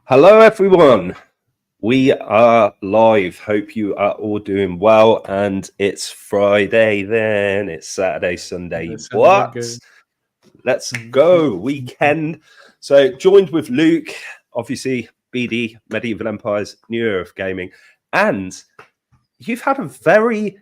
Hello, everyone. We are live. Hope you are all doing well. And it's Friday then. It's Saturday, Sunday. That sounds What? good. Let's go. Weekend. So, joined with Luke, obviously, BD, Medieval Empires, New Era of Gaming. And you've had a very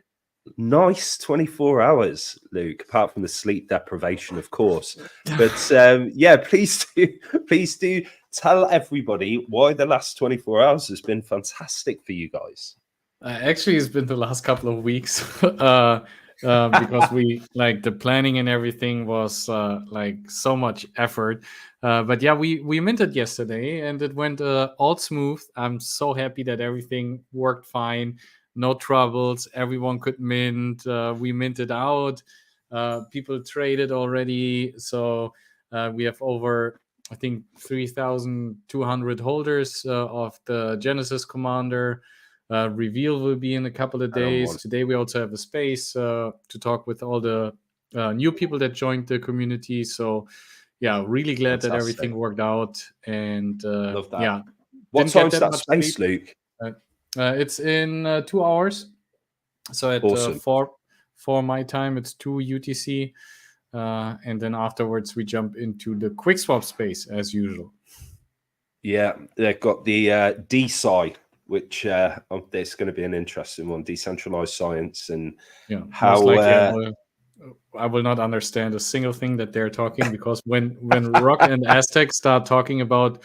nice 24 hours, Luke, apart from the sleep deprivation, of course. But yeah, please do tell everybody why the last 24 hours has been fantastic for you guys. Actually, it's been the last couple of weeks because we the planning and everything was like so much effort. But yeah, we minted yesterday and it went all smooth. I'm so happy that everything worked fine, no troubles. Everyone could mint. We minted out. People traded already, so we have over, I think, 3,200 holders of the Genesis Commander. Reveal will be in a couple of days. Today we also have a space to talk with all the new people that joined the community. So yeah, really glad that everything worked out. And Love that. yeah, what time's that space, Luke? It's in 2 hours. So at Awesome. 4 my time, it's 2 UTC. And then afterwards we jump into the quick swap space as usual. Yeah, they've got the DSci, which it's going to be an interesting one, decentralized science, and how I will not understand a single thing that they're talking, because when Rock and Aztec start talking about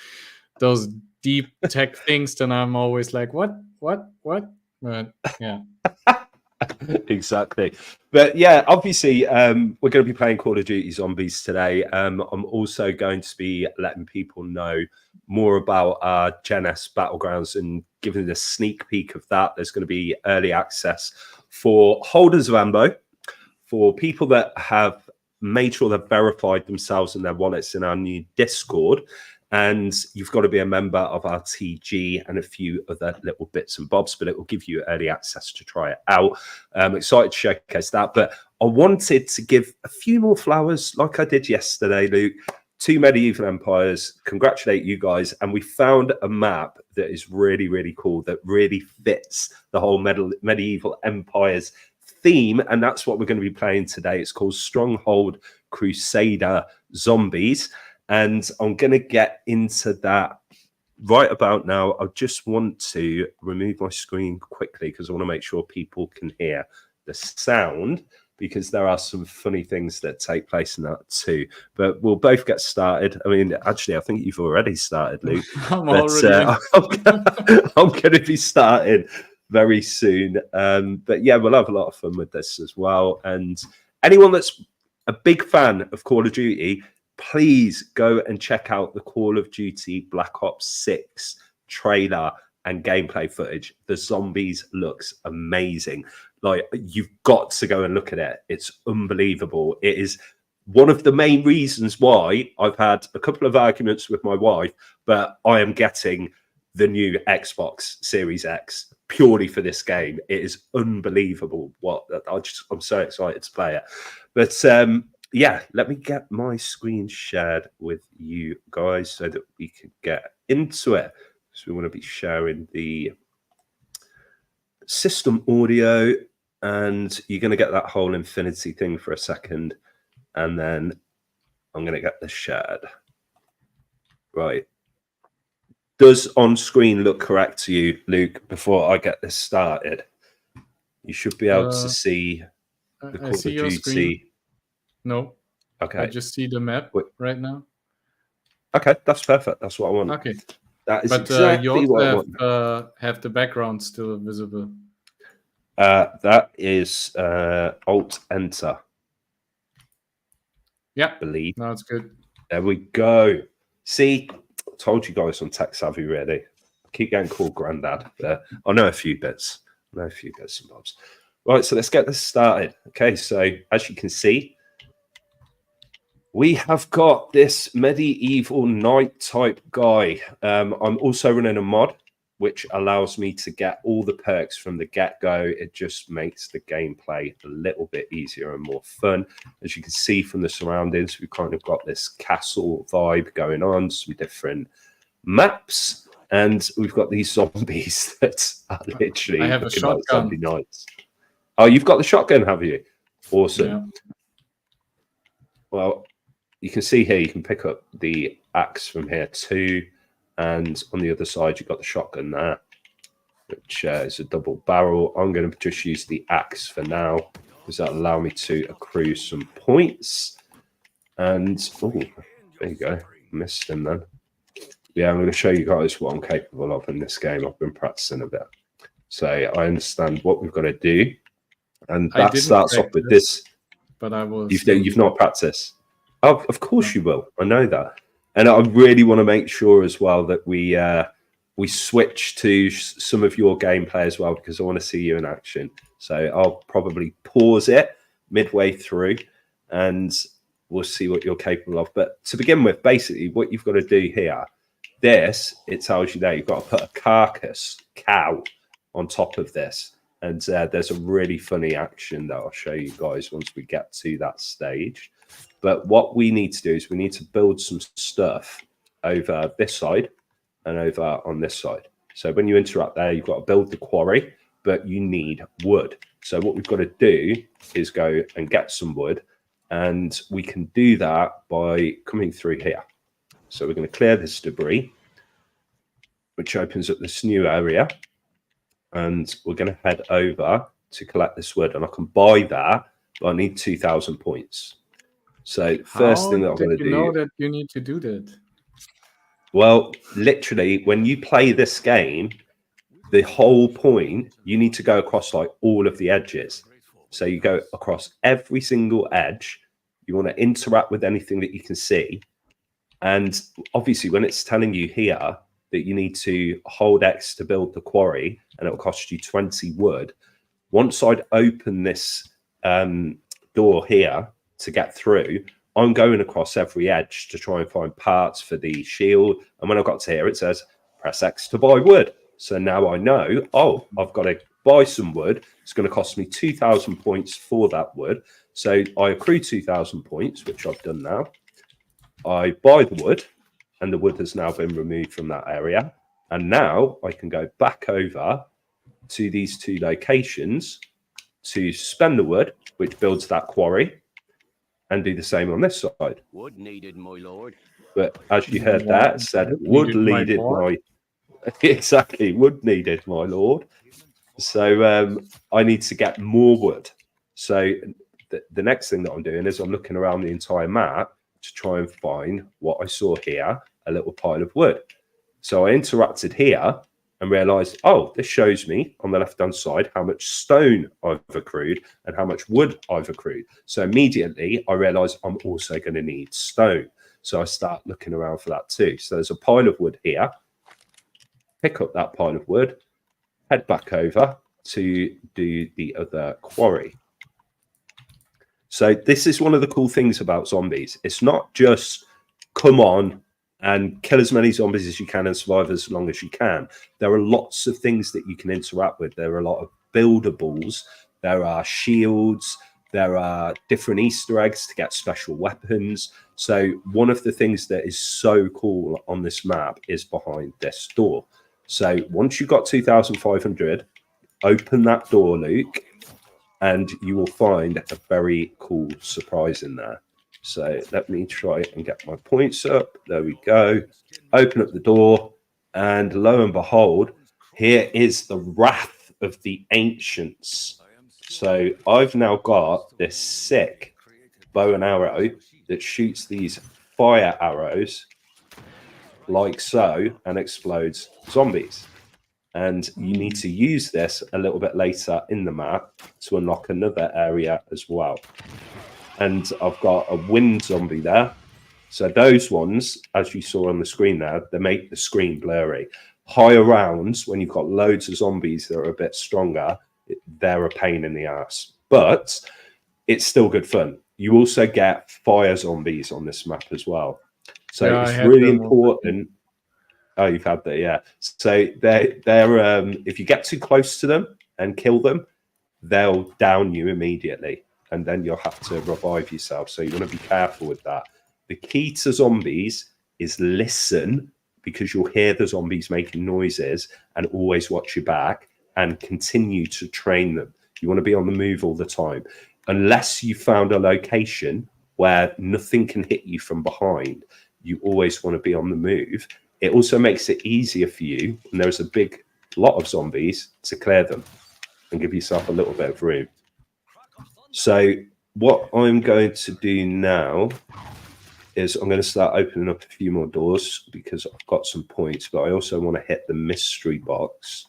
those deep tech things, then I'm always like, what? But yeah. Exactly. But yeah, obviously we're going to be playing Call of Duty Zombies today. I'm also going to be letting people know more about our Gen S Battlegrounds and giving a sneak peek of that. There's going to be early access for holders of Ambo, for people that have made sure they've verified themselves and their wallets in our new Discord. And you've got to be a member of our TG and a few other little bits and bobs, but it will give you early access to try it out. I'm excited to showcase that. But I wanted to give a few more flowers, like I did yesterday, Luke, to Medieval Empires. Congratulate you guys. And we found a map that is really, really cool, that really fits the whole Medieval Empires theme. And that's what we're going to be playing today. It's called Stronghold Crusader Zombies. And I'm going to get into that right about now. I just want to remove my screen quickly because I want to make sure people can hear the sound, because there are some funny things that take place in that too. But we'll both get started. I mean, actually, I think you've already started, Luke. I'm going to be starting very soon. But yeah, we'll have a lot of fun with this as well. And anyone that's a big fan of Call of Duty, please go and check out the Call of Duty Black Ops 6 trailer and gameplay footage. The zombies looks amazing. Like, you've got to go and look at it. It's unbelievable. It is one of the main reasons why I've had a couple of arguments with my wife, but I am getting the new Xbox Series X purely for this game. It is unbelievable. I'm so excited to play it. But yeah, let me get my screen shared with you guys so that we can get into it. So we want to be sharing the system audio, and you're going to get that whole infinity thing for a second, and then I'm going to get this shared. Right. Does on screen look correct to you, Luke, before I get this started? You should be able to see the Call of Duty. No. Okay. I just see the map right now. Okay, that's perfect. That's what I want. Okay. That is exactly you what I also want. have the background still visible. That is Alt-Enter. Yeah. I believe. No, it's good. There we go. See, I told you guys I'm tech savvy really. I keep getting called Grandad. I know a few bits. and bobs. Right, so let's get this started. Okay, so as you can see, we have got this medieval knight type guy. I'm also running a mod which allows me to get all the perks from the get-go. It just makes the gameplay a little bit easier and more fun. As you can see from the surroundings, we've kind of got this castle vibe going on, some different maps. And we've got these zombies that are literally I have a looking like shotgun. zombie knights. Oh, you've got the shotgun, have you? Awesome. Yeah. Well, you can see here, you can pick up the axe from here too. And on the other side, you've got the shotgun there, which is a double barrel. I'm going to just use the axe for now, because that'll allow me to accrue some points. And, oh, there you go. Missed him then. Yeah, I'm going to show you guys what I'm capable of in this game. I've been practicing a bit. So I understand what we've got to do. And that starts off with this. But I will. You've not practiced. Oh, of course you will. I know that. And I really want to make sure as well that we switch to some of your gameplay as well, because I want to see you in action. So I'll probably pause it midway through and we'll see what you're capable of. But to begin with, basically what you've got to do here, it tells you there, you've got to put a carcass cow on top of this. And there's a really funny action that I'll show you guys once we get to that stage. But what we need to do is we need to build some stuff over this side and over on this side. So when you interact there, you've got to build the quarry, but you need wood. So what we've got to do is go and get some wood, and we can do that by coming through here. So we're going to clear this debris, which opens up this new area, and we're going to head over to collect this wood, and I can buy that, but I need 2,000 points. So first thing that I'm going to do... How did you know that you need to do that? Well, literally, when you play this game, the whole point, you need to go across like all of the edges. So you go across every single edge. You want to interact with anything that you can see. And obviously, when it's telling you here that you need to hold X to build the quarry, and it'll cost you 20 wood. Once I'd open this door here to get through, I'm going across every edge to try and find parts for the shield. And when I got to here, it says, press X to buy wood. So now I know, oh, I've got to buy some wood. It's going to cost me 2,000 points for that wood. So I accrue 2,000 points, which I've done now. I buy the wood, and the wood has now been removed from that area. And now I can go back over to these two locations to spend the wood, which builds that quarry, and do the same on this side. Wood needed, my lord. But as you heard that, it said wood needed, my... Exactly, wood needed, my lord. So I need to get more wood. So the next thing that I'm doing is I'm looking around the entire map to try and find what I saw here, a little pile of wood. So I interacted here and realized, oh, this shows me on the left-hand side how much stone I've accrued and how much wood I've accrued. So immediately I realized I'm also going to need stone. So I start looking around for that too. So there's a pile of wood here. Pick up that pile of wood, head back over to do the other quarry. So this is one of the cool things about zombies. It's not just come on and kill as many zombies as you can and survive as long as you can. There are lots of things that you can interact with. There are a lot of buildables. There are shields. There are different Easter eggs to get special weapons. So one of the things that is so cool on this map is behind this door. So once you've got 2,500, open that door, Luke, and you will find a very cool surprise in there. So let me try and get my points up. There we go. Open up the door, and lo and behold, here is the Wrath of the Ancients. So I've now got this sick bow and arrow that shoots these fire arrows like so and explodes zombies. And you need to use this a little bit later in the map to unlock another area as well. And I've got a wind zombie there. So those ones, as you saw on the screen there, they make the screen blurry. Higher rounds, when you've got loads of zombies that are a bit stronger, they're a pain in the ass. But it's still good fun. You also get fire zombies on this map as well. So yeah, it's really important. Oh, you've had that, yeah. So they're if you get too close to them and kill them, they'll down you immediately, and then you'll have to revive yourself. So you want to be careful with that. The key to zombies is listen because you'll hear the zombies making noises, and always watch your back and continue to train them. You want to be on the move all the time. Unless you found a location where nothing can hit you from behind, you always want to be on the move. It also makes it easier for you when there's a big lot of zombies to clear them and give yourself a little bit of room. So what I'm going to do now is I'm going to start opening up a few more doors because I've got some points, but I also want to hit the mystery box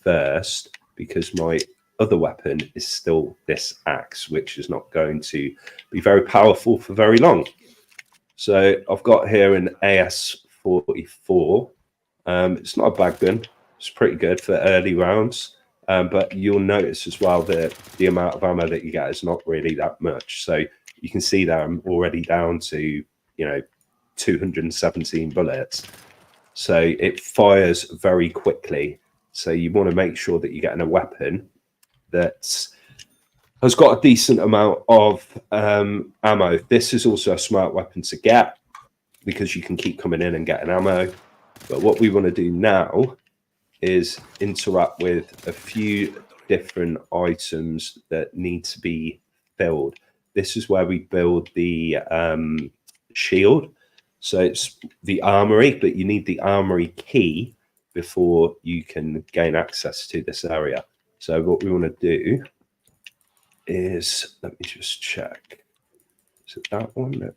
first because my other weapon is still this axe, which is not going to be very powerful for very long. So I've got here an AS-44. It's not a bad gun. It's pretty good for early rounds. But you'll notice as well that the amount of ammo that you get is not really that much. So you can see that I'm already down to, 217 bullets. So it fires very quickly. So you want to make sure that you're getting a weapon that has got a decent amount of ammo. This is also a smart weapon to get because you can keep coming in and getting ammo. But what we want to do now is interact with a few different items that need to be filled. This is where we build the shield. So it's the armory, but you need the armory key before you can gain access to this area. So what we want to do is, let me just check. Is it that one? I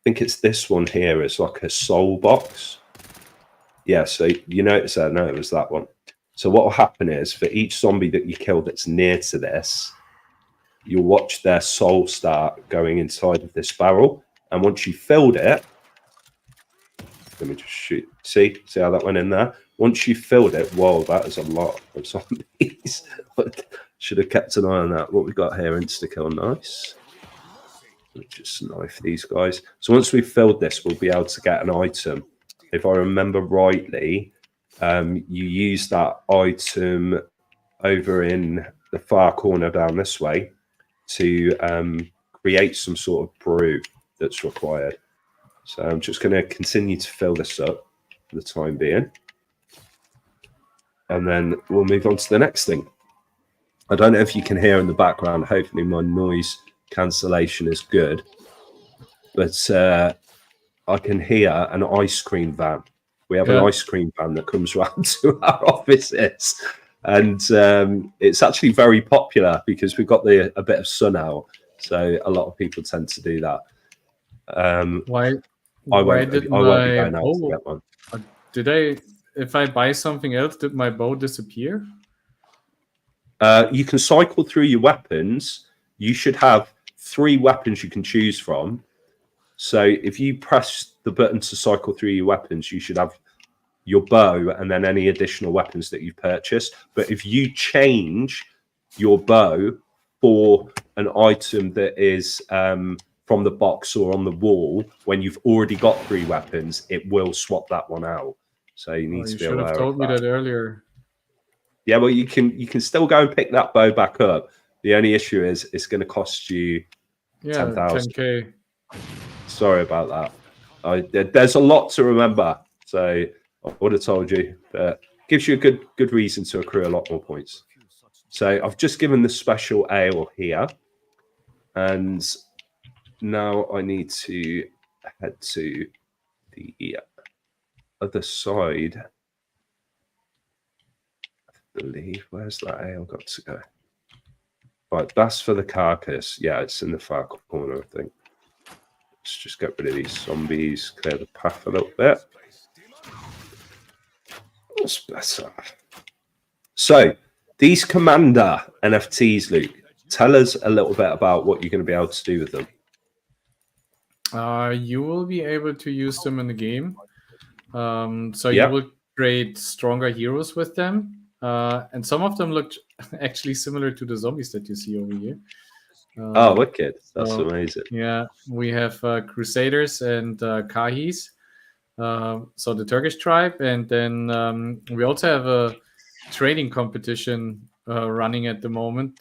think it's this one here. It's like a soul box. Yeah, so you notice that? No, it was that one. So what will happen is for each zombie that you kill that's near to this, you'll watch their soul start going inside of this barrel. And once you filled it, let me just shoot. See how that went in there? Once you filled it, whoa, that is a lot of zombies. Should have kept an eye on that. What we got here, insta-kill, nice. Let's just knife these guys. So once we've filled this, we'll be able to get an item. If I remember rightly, you use that item over in the far corner down this way to create some sort of brew that's required. So I'm just going to continue to fill this up for the time being. And then we'll move on to the next thing. I don't know if you can hear in the background. Hopefully my noise cancellation is good. But I can hear an ice cream van. We have an ice cream van that comes round to our offices. And it's actually very popular because we've got a bit of sun out. So a lot of people tend to do that. I won't be going out to get one. If I buy something else, did my bow disappear? You can cycle through your weapons. You should have 3 weapons you can choose from. So if you press the button to cycle through your weapons, you should have your bow and then any additional weapons that you've purchased. But if you change your bow for an item that is from the box or on the wall, when you've already got 3 weapons, it will swap that one out. So you need to be aware of that. You should have told me that earlier. Yeah, well, you can still go and pick that bow back up. The only issue is it's going to cost you 10,000. 10K. Sorry about that. There's a lot to remember, so I would have told you. But gives you a good reason to accrue a lot more points. So I've just given the special ale here, and now I need to head to the other side. I believe. Where's that ale got to go? Right, that's for the carcass. Yeah, it's in the far corner, I think. Let's just get rid of these zombies, clear the path a little bit. What's better? So, these Commander NFTs, Luke, tell us a little bit about what you're going to be able to do with them. You will be able to use them in the game. So you will create stronger heroes with them. And some of them look actually similar to the zombies that you see over here. Oh, wicked. That's amazing. Yeah, we have Crusaders and Kahis. So the Turkish tribe. And then we also have a trading competition running at the moment.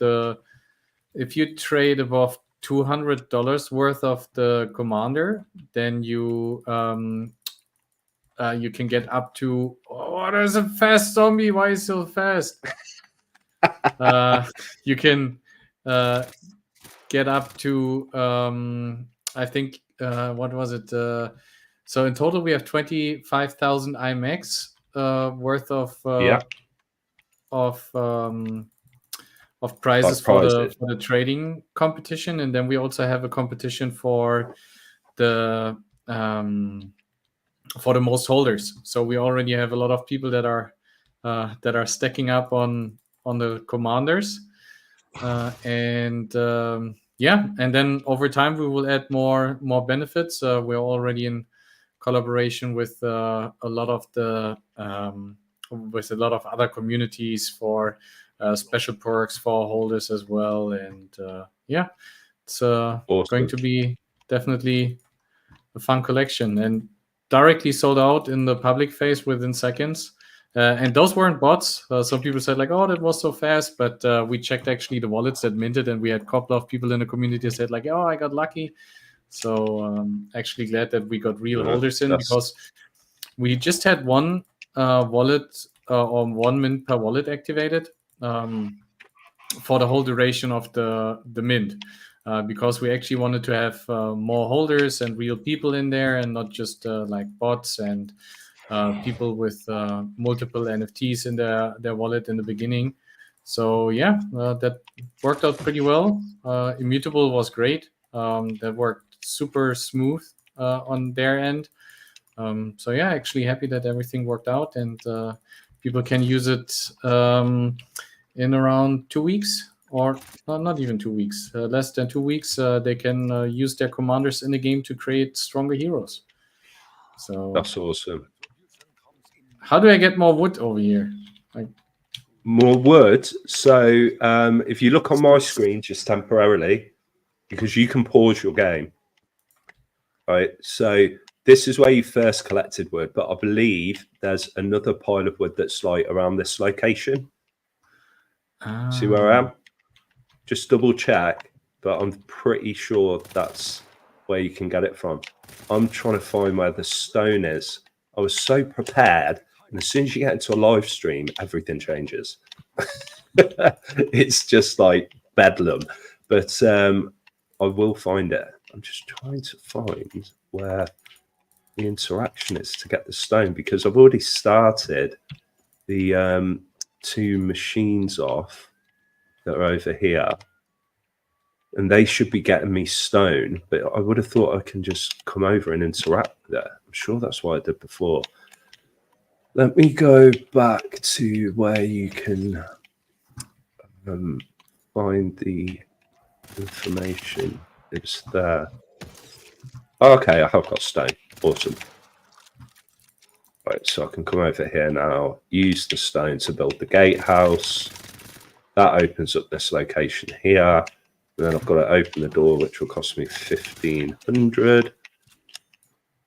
If you trade above $200 worth of the commander, then you you can get up to, oh, there's a fast zombie. Why is it so fast? You can get up to, I think, what was it? So in total, we have 25,000 IMAX worth of prizes for the trading competition, and then we also have a competition for the most holders. So we already have a lot of people that are stacking up on the commanders, and then over time we will add more benefits. We're already in collaboration with a lot of other communities for special perks for holders as well, and it's awesome. going to be definitely a fun collection, and directly sold out in the public phase within seconds. And those weren't bots. Some people said like, "Oh, that was so fast," but we checked actually the wallets that minted, and we had a couple of people in the community said like, "Oh, I got lucky." So actually glad that we got real holders in, because we just had one wallet or 1 mint per wallet activated for the whole duration of the mint, because we actually wanted to have more holders and real people in there, and not just like bots and people with multiple NFTs in their wallet in the beginning. So that worked out pretty well. Immutable was great. That worked super smooth on their end. So actually happy that everything worked out, and people can use it in around 2 weeks, or not even 2 weeks, less than 2 weeks. They can use their commanders in the game to create stronger heroes. So that's awesome. How do I get more wood over here? More wood. So if you look on my screen just temporarily, because you can pause your game, right? So this is where you first collected wood, but I believe there's another pile of wood that's like around this location. See where I am? Just double check, but I'm pretty sure that's where you can get it from. I'm trying to find where the stone is. I was so prepared, and as soon as you get into a live stream, everything changes. It's just like bedlam. But I will find it. I'm just trying to find where the interaction is to get the stone, because I've already started the 2 machines off that are over here, and they should be getting me stone, but I would have thought I can just come over and interact with it. I'm sure that's what I did before. Let me go back to where you can find the information. It's there. Okay, I have got stone. Awesome. Right, so I can come over here now, use the stone to build the gatehouse. That opens up this location here. And then I've got to open the door, which will cost me 1,500.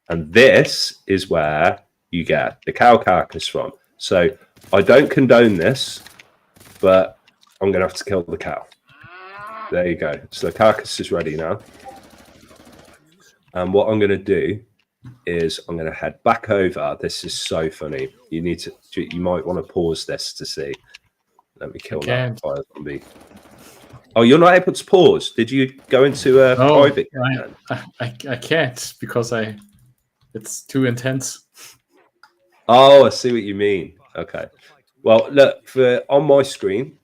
And this is where you get the cow carcass from. So I don't condone this, but I'm going to have to kill the cow. There you go. So the carcass is ready now. And what I'm going to do is I'm going to head back over. This is so funny. You might want to pause this to see. Let me kill that fire zombie. Oh, you're not able to pause. Did you go into a private? I can't, because it's too intense. Oh, I see what you mean. Okay. Well, look, on my screen,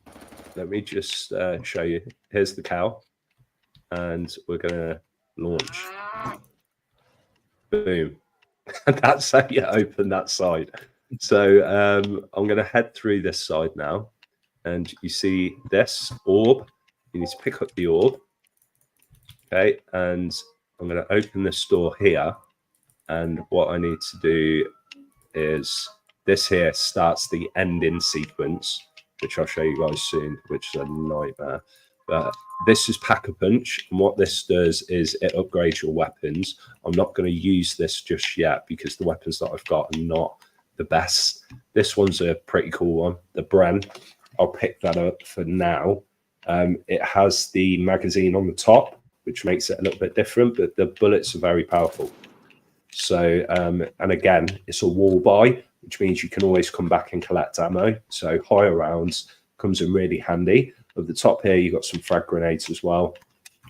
let me just show you. Here's the cow, and we're going to launch. Boom. And that's how you open that side. So I'm going to head through this side now, and you see this orb. You need to pick up the orb. Okay, and I'm going to open this door here, and what I need to do is this here starts the ending sequence, which I'll show you guys soon, which is a nightmare. But this is Pack-a-Punch, and what this does is it upgrades your weapons. I'm not going to use this just yet because the weapons that I've got are not the best. This one's a pretty cool one, the Bren. I'll pick that up for now. It has the magazine on the top, which makes it a little bit different, but the bullets are very powerful. So, and again, it's a wall buy, which means you can always come back and collect ammo. So higher rounds comes in really handy. At the top here, you've got some frag grenades as well,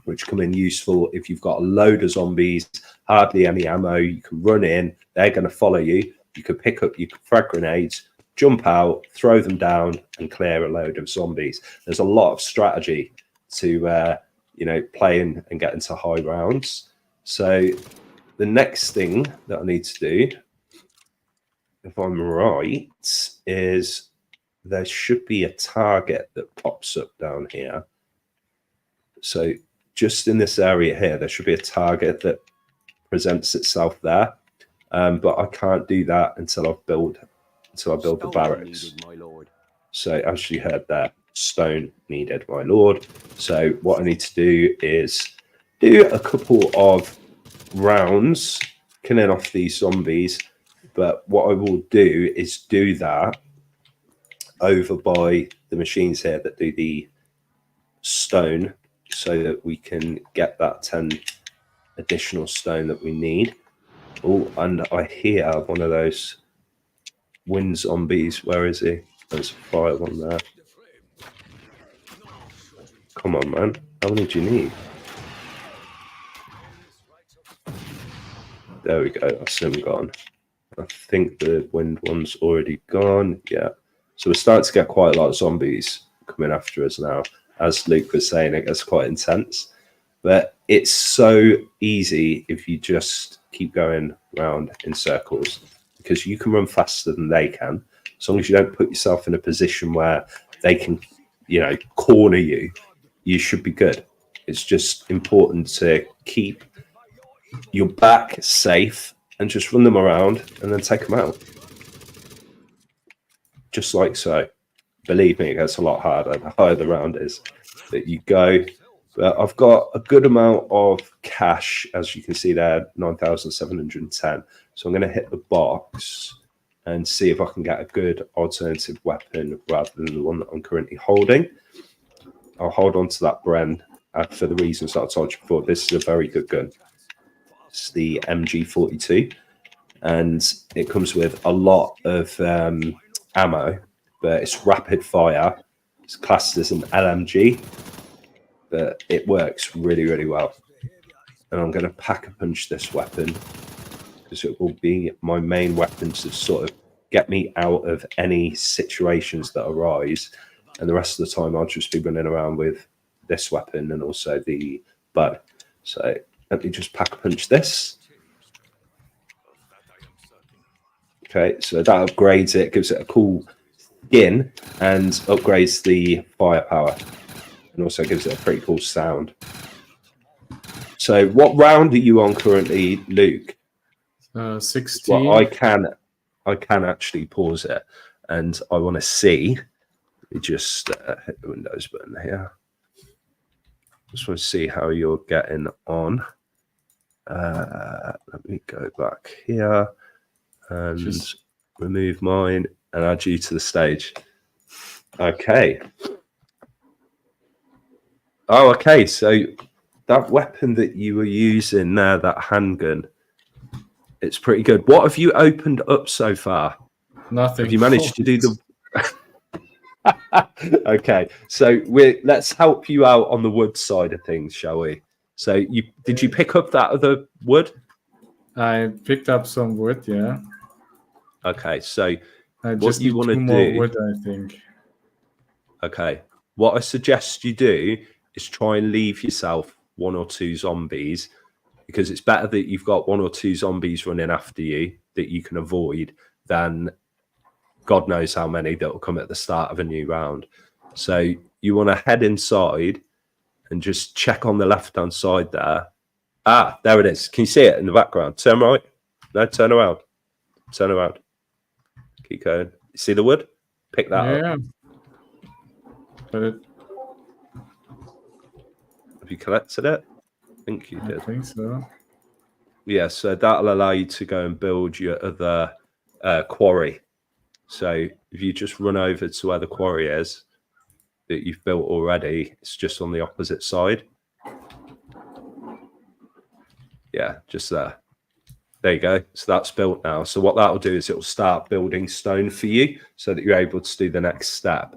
which come in useful if you've got a load of zombies, hardly any ammo. You can run in, they're going to follow you. You can pick up your frag grenades, jump out, throw them down, and clear a load of zombies. There's a lot of strategy to play and get into high rounds. So the next thing that I need to do, if I'm right, is there should be a target that pops up down here. So just in this area here, there should be a target that presents itself there. But I can't do that until I build the barracks. So as you heard there, stone needed, my lord. So what I need to do is do a couple of rounds killing off these zombies. But what I will do is do that over by the machines here that do the stone, so that we can get that 10 additional stone that we need. Oh, and I hear one of those wind zombies. Where is he? There's a fire one there. Come on, man. How many do you need? There we go. That's him gone. I think the wind one's already gone. Yeah. So we're starting to get quite a lot of zombies coming after us now. As Luke was saying, it gets quite intense. But it's so easy if you just keep going around in circles, because you can run faster than they can. As long as you don't put yourself in a position where they can, corner you, you should be good. It's just important to keep your back safe and just run them around and then take them out. Just like so. Believe me, it gets a lot harder the higher the round is that you go. But I've got a good amount of cash, as you can see there, 9,710. So I'm going to hit the box and see if I can get a good alternative weapon rather than the one that I'm currently holding. I'll hold on to that Bren for the reasons that I told you before. This is a very good gun. It's the MG42, and it comes with a lot of ammo, but it's rapid fire. It's classed as an LMG, but it works really, really well. And I'm going to pack a punch this weapon because it will be my main weapon to sort of get me out of any situations that arise. And the rest of the time, I'll just be running around with this weapon and also the bow. So let me just pack a punch this. Okay, so that upgrades it, gives it a cool skin, and upgrades the firepower, and also gives it a pretty cool sound. So what round are you on currently, Luke? 16. Well, I can actually pause it, and I want to see. Let me just hit the Windows button here. Just want to see how you're getting on. Let me go back here and remove mine and add you to the stage. Okay. Oh, okay. So that weapon that you were using there, that handgun, it's pretty good. What have you opened up so far? Nothing. Have you managed to do the... Okay, so let's help you out on the wood side of things, shall we? So did you pick up that other wood? I picked up some wood, yeah. Okay, so I just need 2 more wood, I think. Okay, what I suggest you do is try and leave yourself 1 or 2 zombies, because it's better that you've got 1 or 2 zombies running after you that you can avoid than God knows how many that will come at the start of a new round. So you want to head inside and just check on the left-hand side there. Ah, there it is. Can you see it in the background? Turn right. No, turn around. Turn around. Keep going. You see the wood? Pick that up. Yeah. But Have you collected it? I think you did. I think so. Yeah, so that'll allow you to go and build your other quarry. So if you just run over to where the quarry is that you've built already, it's just on the opposite side. Yeah, just there. I There you go. So that's built now. So what that will do is it will start building stone for you so that you're able to do the next step.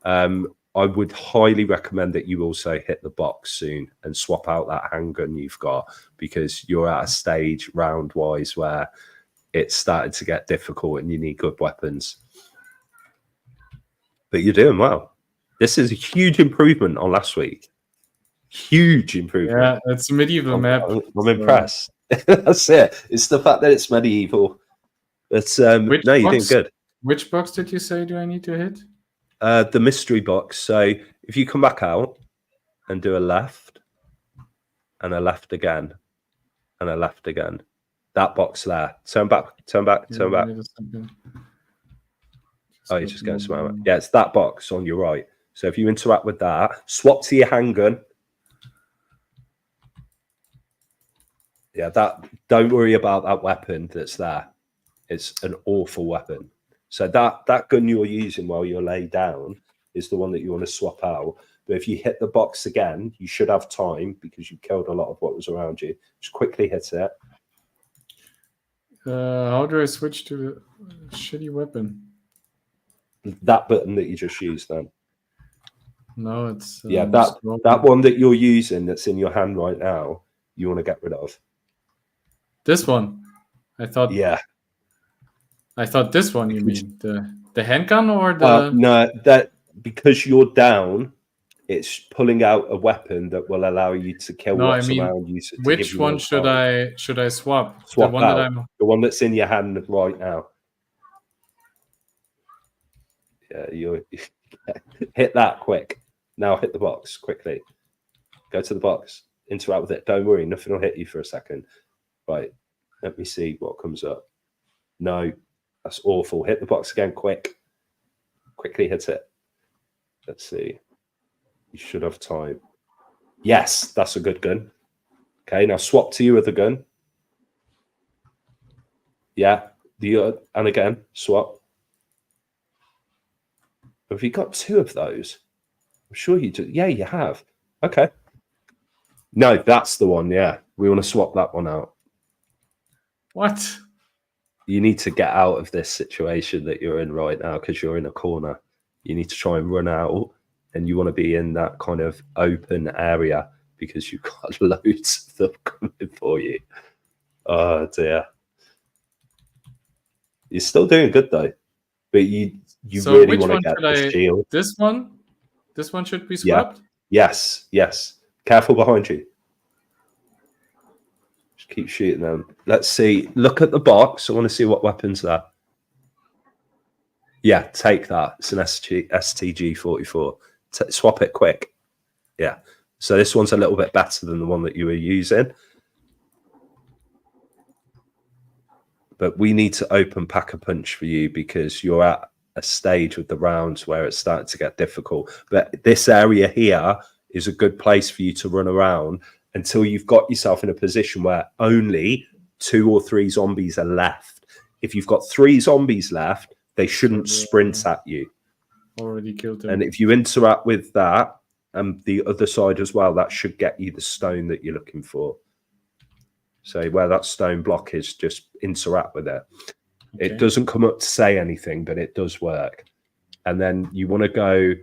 I would highly recommend that you also hit the box soon and swap out that handgun you've got, because you're at a stage round-wise where it's starting to get difficult and you need good weapons. But you're doing well. This is a huge improvement on last week. Huge improvement. Yeah, it's a medieval map. I'm impressed. That's it. It's the fact that it's medieval. But no, you're doing good. Which box did you say do I need to hit? The mystery box. So if you come back out and do a left and a left again and a left again, that box there. Turn back, turn back, turn back. Oh, you're just going to smell it. Yeah, it's that box on your right. So if you interact with that, swap to your handgun. Yeah, that. Don't worry about that weapon that's there. It's an awful weapon. So that gun you're using while you're laid down is the one that you want to swap out. But if you hit the box again, you should have time because you killed a lot of what was around you. Just quickly hit it. How do I switch to the shitty weapon? That button that you just used then. No, it's yeah, that one that you're using that's in your hand right now, you want to get rid of. This one. I thought. Yeah. I thought this one. You mean the handgun or the? No, that because you're down, it's pulling out a weapon that will allow you to kill what's around you. Which one should I swap? Swap out the one that's in your hand right now. Yeah, you hit that quick. Now hit the box quickly. Go to the box. Interact with it. Don't worry, nothing will hit you for a second. Right. Let me see what comes up. No, that's awful. Hit the box again, quick. Quickly hit it. Let's see. You should have time. Yes, that's a good gun. Okay, now swap to your other gun. Yeah, and again, swap. Have you got two of those? I'm sure you do. Yeah, you have. Okay. No, that's the one. Yeah, we want to swap that one out. What? You need to get out of this situation that you're in right now because you're in a corner. You need to try and run out, and you want to be in that kind of open area because you've got loads of them coming for you. Oh dear. You're still doing good though, but you really want to get the shield. This one? This one should be swapped? Yeah. Yes, yes. Careful behind you. Just keep shooting them. Let's see. Look at the box. I want to see what weapons there. Yeah, take that. It's an STG-44. Swap it quick. Yeah. So this one's a little bit better than the one that you were using. But we need to open Pack-a-Punch for you because you're at a stage with the rounds where it's starting to get difficult. But this area here is a good place for you to run around until you've got yourself in a position where only 2 or 3 zombies are left. If you've got 3 zombies left, they shouldn't sprint at you. Already killed them. And if you interact with that and the other side as well, that should get you the stone that you're looking for. So where that stone block is, just interact with it. Okay. It doesn't come up to say anything, but it does work. And then you want to go,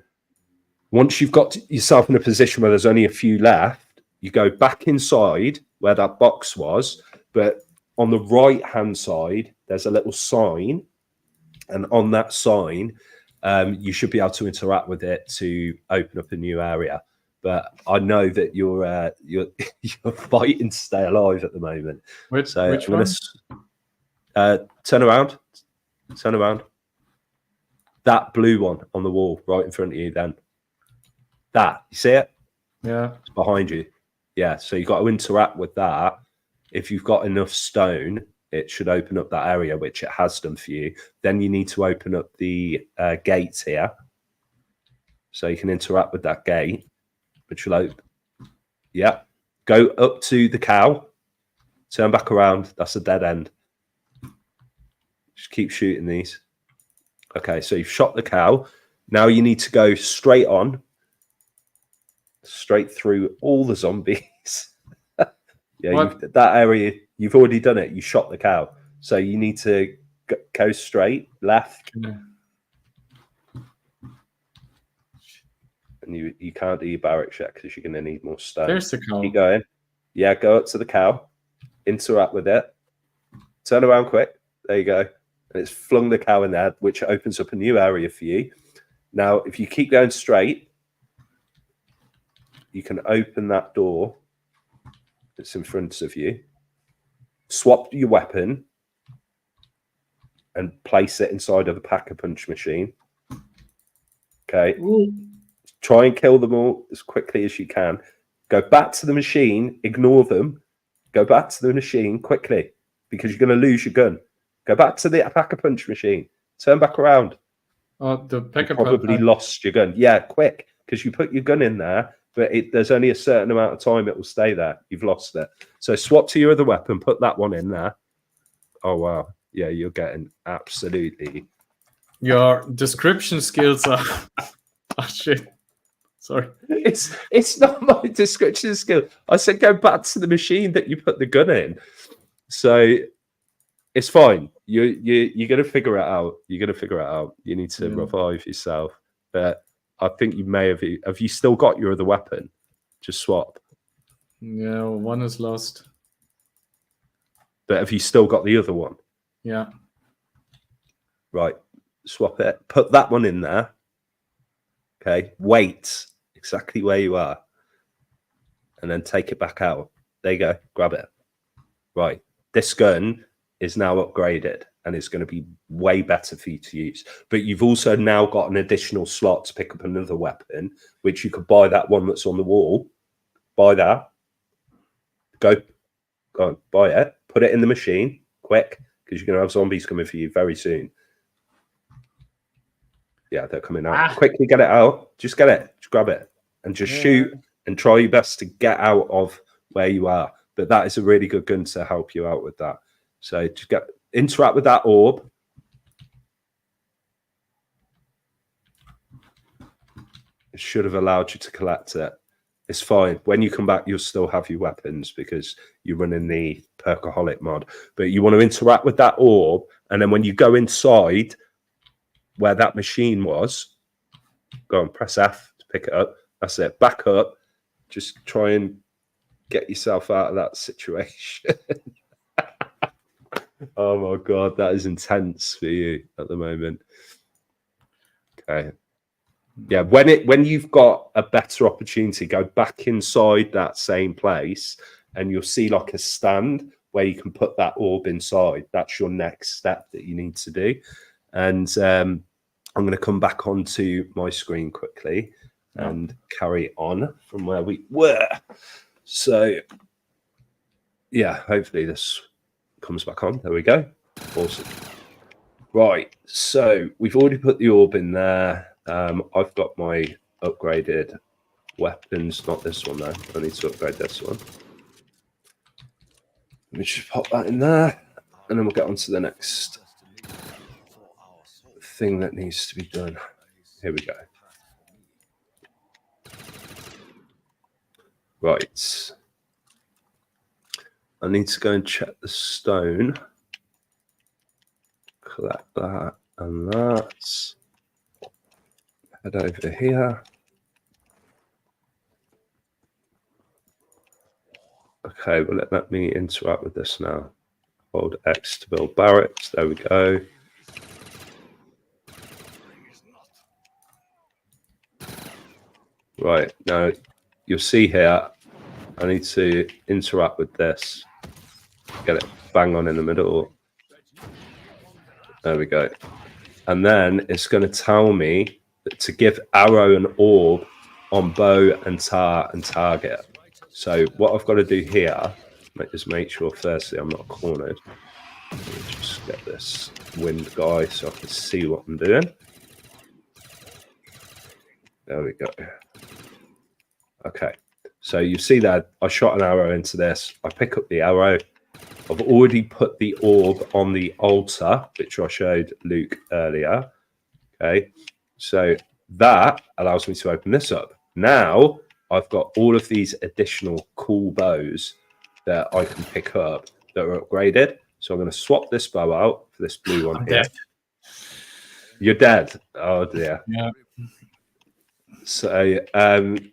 once you've got yourself in a position where there's only a few left, you go back inside where that box was, but on the right-hand side, there's a little sign. And on that sign, you should be able to interact with it to open up a new area. But I know that you're fighting to stay alive at the moment. Which one? Turn around. Turn around. That blue one on the wall right in front of you then. That. You see it? Yeah. It's behind you. Yeah. So you've got to interact with that. If you've got enough stone, it should open up that area, which it has done for you. Then you need to open up the gate here. So you can interact with that gate, which will open. Yeah. Go up to the cow. Turn back around. That's a dead end. Just keep shooting these. Okay, so you've shot the cow. Now you need to go straight on. Straight through all the zombies. Yeah, that area You've already done it. You shot the cow. So you need to go straight, left. Okay. And you can't do your barracks yet because you're going to need more stone. There's the cow. Keep going. Yeah, go up to the cow. Interact with it. Turn around quick. There you go. And it's flung the cow in there, which opens up a new area for you. Now, if you keep going straight, you can open that door that's in front of you. Swap your weapon and place it inside of the pack-a-punch machine. Okay. Ooh. Try and kill them all as quickly as you can. Go back to the machine. Ignore them. Go back to the machine quickly because you're going to lose your gun. Go back to the pack-a-punch machine. Turn back around. Oh, the pack Probably lost your gun. Yeah, quick, because you put your gun in there, but there's only a certain amount of time it will stay there. You've lost it. So swap to your other weapon. Put that one in there. Oh, wow. Yeah, you're getting absolutely... Your description skills are... Oh, shit. Sorry. It's not my description skill. I said go back to the machine that you put the gun in. So it's fine. You're gonna figure it out. You're gonna figure it out. You need to revive yourself. But I think you may have. Have you still got your other weapon? Just swap. Yeah, one is lost. But have you still got the other one? Yeah. Right. Swap it. Put that one in there. Okay. Wait exactly where you are. And then take it back out. There you go. Grab it. Right. This gun is now upgraded and it's going to be way better for you to use. But you've also now got an additional slot to pick up another weapon, which you could buy that one that's on the wall. Buy that. Go on, buy it. Put it in the machine quick because you're going to have zombies coming for you very soon. Yeah, they're coming out. Quickly get it out. Just get it. Just grab it. And just shoot and try your best to get out of where you are. But that is a really good gun to help you out with that. So just interact with that orb. It should have allowed you to collect it. It's fine. When you come back, you'll still have your weapons because you're running the Perkaholic mod. But you want to interact with that orb. And then when you go inside where that machine was, go and press F to pick it up. That's it. Back up. Just try and get yourself out of that situation. Oh my God, that is intense for you at the moment. Okay. Yeah, when you've got a better opportunity, go back inside that same place and you'll see like a stand where you can put that orb inside. That's your next step that you need to do. And I'm going to come back onto my screen quickly and carry on from where we were. So, yeah, hopefully this comes back on. There we go. Awesome. Right, so we've already put the orb in there. I've got my upgraded weapons, not this one though. I need to upgrade this one. Let me just pop that in there, and then we'll get on to the next thing that needs to be done. Here we go. Right. I need to go and check the stone. Collect that and that. Head over here. Okay, well, let me interact with this now. Hold X to build barracks. There we go. Right, now you'll see here, I need to interact with this. Get it bang on in the middle. There we go. And then it's going to tell me to give arrow and orb on bow and tar and target. So what I've got to do here is make sure firstly I'm not cornered. Let me just get this wind guy so I can see what I'm doing. There we go. Okay, so you see that I shot an arrow into this. I pick up the arrow. I've already put the orb on the altar, which I showed Luke earlier. Okay, so that allows me to open this up. Now I've got all of these additional cool bows that I can pick up that are upgraded. So I'm going to swap this bow out for this blue one here. Dead. You're dead. Oh dear. Yeah. So I'm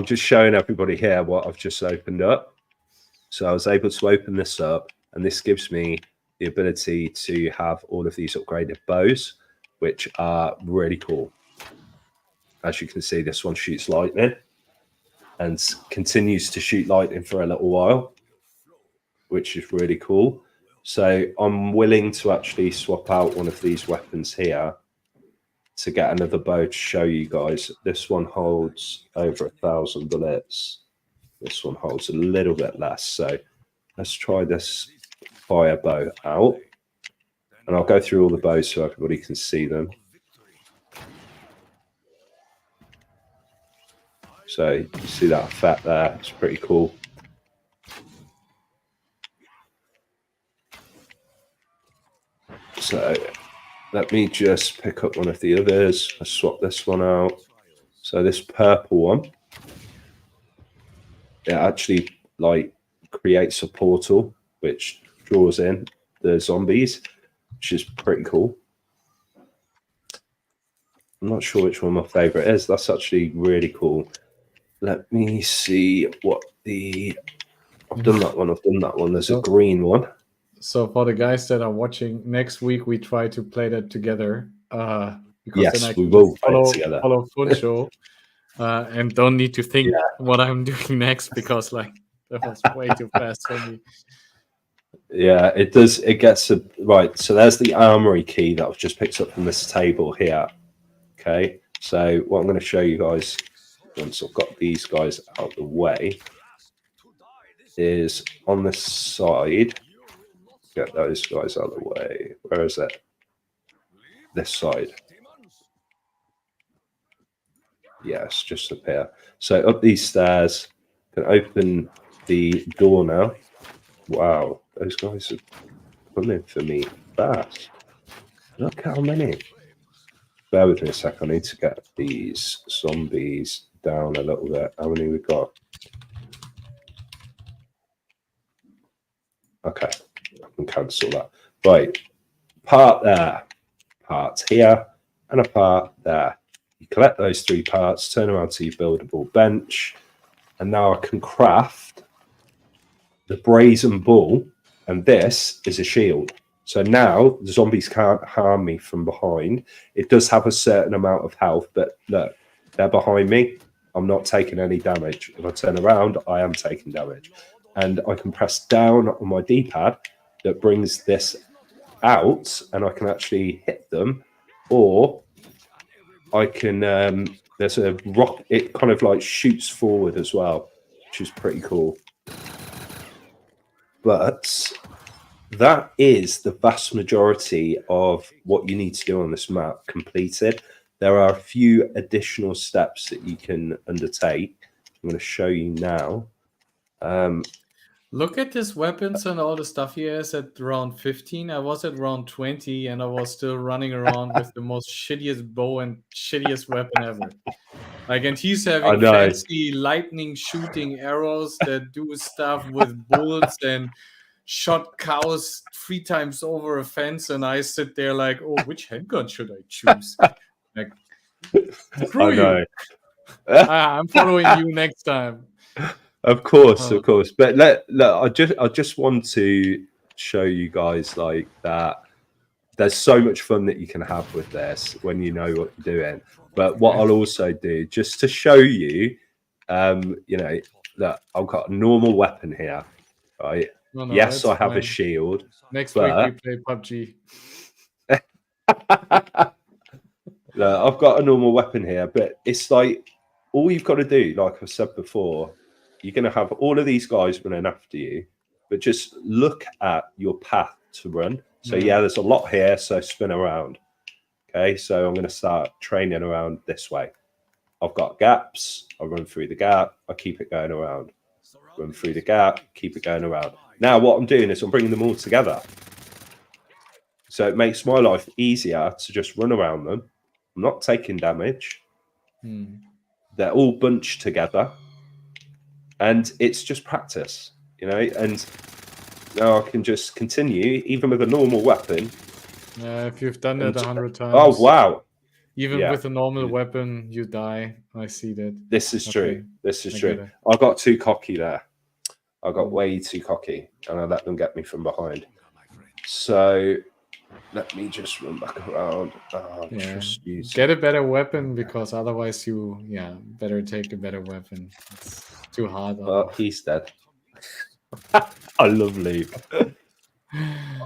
just showing everybody here what I've just opened up. So I was able to open this up, and this gives me the ability to have all of these upgraded bows, which are really cool. As you can see, this one shoots lightning and continues to shoot lightning for a little while, which is really cool. So I'm willing to actually swap out one of these weapons here to get another bow to show you guys. This one holds over 1,000 bullets. This one holds a little bit less. So let's try this fire bow out. And I'll go through all the bows so everybody can see them. So you see that effect there. It's pretty cool. So let me just pick up one of the others. I'll swap this one out. So this purple one, it actually like creates a portal which draws in the zombies, which is pretty cool. I'm not sure which one my favorite is. That's actually really cool. Let me see what the... I've done that one. I've done that one. There's a green one. So for the guys that are watching, next week we try to play that together. Because yes, then I we can will play follow, it together. follow Funsho, and don't need to think what I'm doing next, because like that was way too fast for me. Yeah, it does. It gets a right. So there's the armory key that I've just picked up from this table here. Okay, so what I'm going to show you guys once I've got these guys out of the way is on this side. Get those guys out of the way. Where is it? This side. Yes, just up here. So up these stairs, can open the door now. Wow, those guys are coming for me fast. Look how many. Bear with me a sec. I need to get these zombies down a little bit. How many we got? Okay, I can cancel that. Right, part there, parts here, and a part there. You collect those 3 parts, turn around to your buildable bench, and now I can craft the brazen bull, and this is a shield. So now the zombies can't harm me from behind. It does have a certain amount of health, but look, they're behind me. I'm not taking any damage. If I turn around, I am taking damage. And I can press down on my D-pad that brings this out, and I can actually hit them. Or I can, there's a rock, it kind of like shoots forward as well, which is pretty cool. But that is the vast majority of what you need to do on this map completed. There are a few additional steps that you can undertake. I'm going to show you now. Look at his weapons and all the stuff he has at round 15. I was at round 20, and I was still running around with the most shittiest bow and shittiest weapon ever. Like, and he's having fancy lightning shooting arrows that do stuff with bulls and shot cows 3 times over a fence, and I sit there like, oh, which handgun should I choose? Like, screw you. I'm following you next time. Of course. But I just want to show you guys like that. There's so much fun that you can have with this when you know what you're doing. But what I'll also do, just to show you, you know, that I've got a normal weapon here, right? No, yes, I have a shield. Next week we play PUBG. Look, I've got a normal weapon here, but it's like all you've got to do, like I said before, you're going to have all of these guys running after you, but just look at your path to run. So yeah, there's a lot here, so spin around. Okay, so I'm going to start training around this way. I've got gaps. I run through the gap. I keep it going around. Run through the gap. Keep it going around. Now what I'm doing is I'm bringing them all together. So it makes my life easier to just run around them. I'm not taking damage. They're all bunched together. And it's just practice, you know. And Now I can just continue, even with a normal weapon. If you've done that 100 times. Oh, wow. Even with a normal weapon, you die. I see that. This is true. This is true. I got too cocky there. I got way too cocky, and I let them get me from behind. So let me just run back around. Get a better weapon, because otherwise you better take a better weapon. It's too hard. Well, he's dead. I love Leap.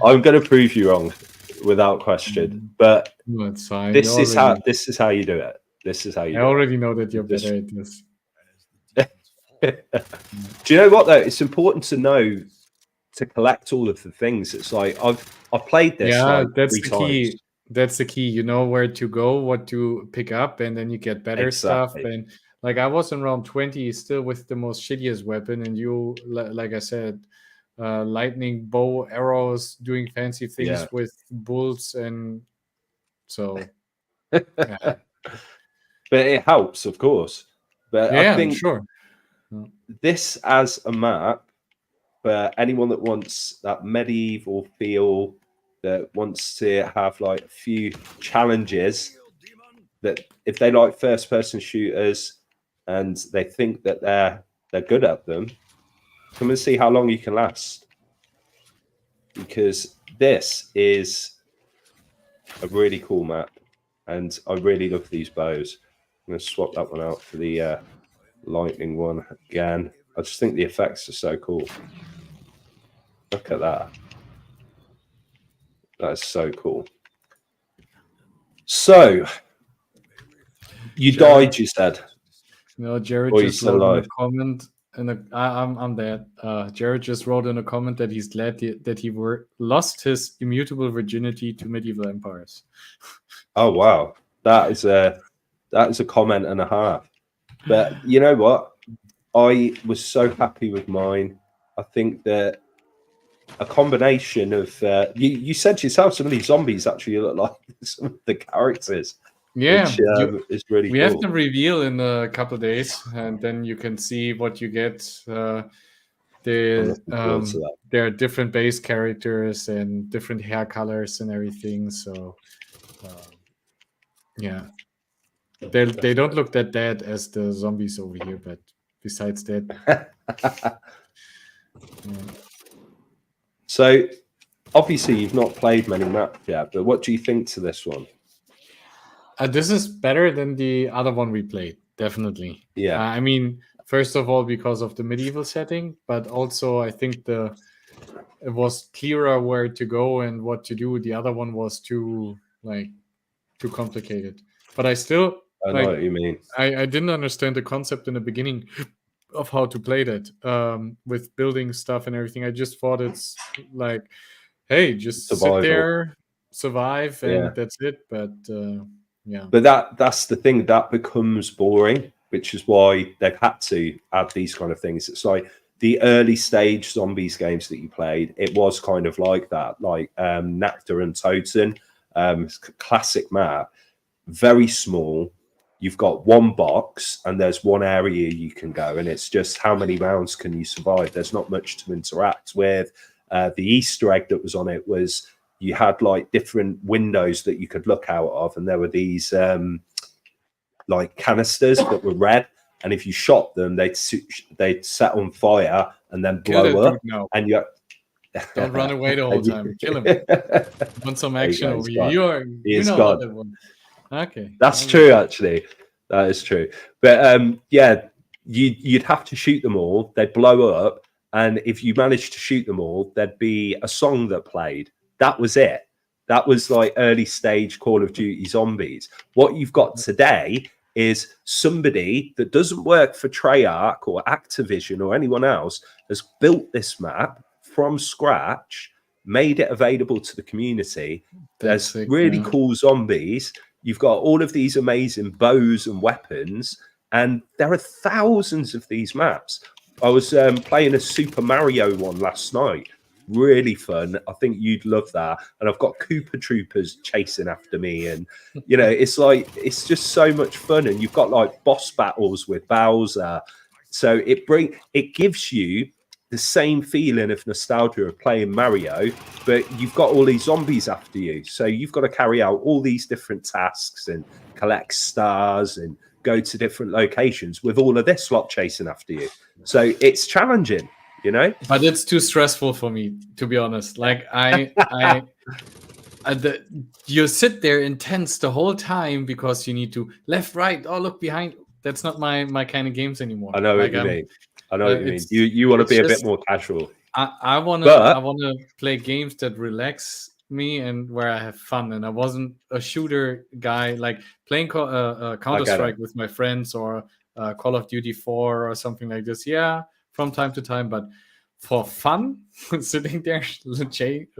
I'm going to prove you wrong without question, but that's fine. This is how you do it. This is how you. I already know that you're better at this. Do you know what though? It's important to know to collect all of the things. It's like I've played this. Yeah, that's the key. That's the key. You know where to go, what to pick up, and then you get better stuff. And like I was in round 20, still with the most shittiest weapon, and you, like I said, lightning bow arrows, doing fancy things with bulls, and so. But it helps, of course. But I think this as a map for anyone that wants that medieval feel, that wants to have like a few challenges, that if they like first-person shooters and they think that they're good at them, come and see how long you can last. Because this is a really cool map, and I really love these bows. I'm going to swap that one out for the lightning one again. I just think the effects are so cool. Look at that. That is so cool. So, you died, you said? No, Jared just wrote in a comment, and I'm dead. Jared just wrote in a comment that he's glad that he lost his immutable virginity to medieval empires. Oh wow, that is a comment and a half. But you know what? I was so happy with mine. I think that a combination of you said yourself, some of these zombies actually look like some of the characters. Yeah, which is really we cool. have to reveal in a couple of days, and then you can see what you get. There are different base characters and different hair colors and everything. So, yeah, they don't look that dead as the zombies over here, but besides that. So, obviously, you've not played many maps yet, but what do you think to this one? This is better than the other one we played, definitely. Yeah. I mean, first of all, because of the medieval setting, but also I think it was clearer where to go and what to do. The other one was too complicated. But I still I know what you mean. I didn't understand the concept in the beginning of how to play that with building stuff and everything. I just thought it's like, hey, just sit there, survive, and that's it. But yeah. But that's the thing, that becomes boring, which is why they've had to add these kind of things. It's like the early stage zombies games that you played, it was kind of like that, like Nectar and Toten, classic map, very small. You've got one box and there's one area you can go, and it's just how many rounds can you survive. There's not much to interact with. The Easter egg that was on it was you had like different windows that you could look out of, and there were these like canisters that were red, and if you shot them, they'd set on fire and then blow up. No. And you don't run away the whole time. Kill him. Want some action over here? You know that one. Okay, that's true. Actually, that is true. But yeah, you'd have to shoot them all. They'd blow up, and if you managed to shoot them all, there'd be a song that played. That was it. That was like early stage Call of Duty Zombies. What you've got today is somebody that doesn't work for Treyarch or Activision or anyone else has built this map from scratch, made it available to the community. There's really cool zombies. You've got all of these amazing bows and weapons, and there are thousands of these maps. I was playing a Super Mario one last night. Really fun. I think you'd love that. And I've got Koopa Troopers chasing after me, and you know, it's like, it's just so much fun. And you've got like boss battles with Bowser, so it gives you the same feeling of nostalgia of playing Mario, but you've got all these zombies after you. So you've got to carry out all these different tasks and collect stars and go to different locations with all of this lot chasing after you. So it's challenging, you know? But it's too stressful for me, to be honest. Like you sit there intense the whole time because you need to left, right, oh look behind. That's not my kind of games anymore. I know like, what you mean. I know what you mean. You want to be a bit more casual. I wanna play games that relax me and where I have fun. And I wasn't a shooter guy, like playing Counter-Strike with my friends or Call of Duty 4 or something like this. Yeah, from time to time, but for fun, sitting there,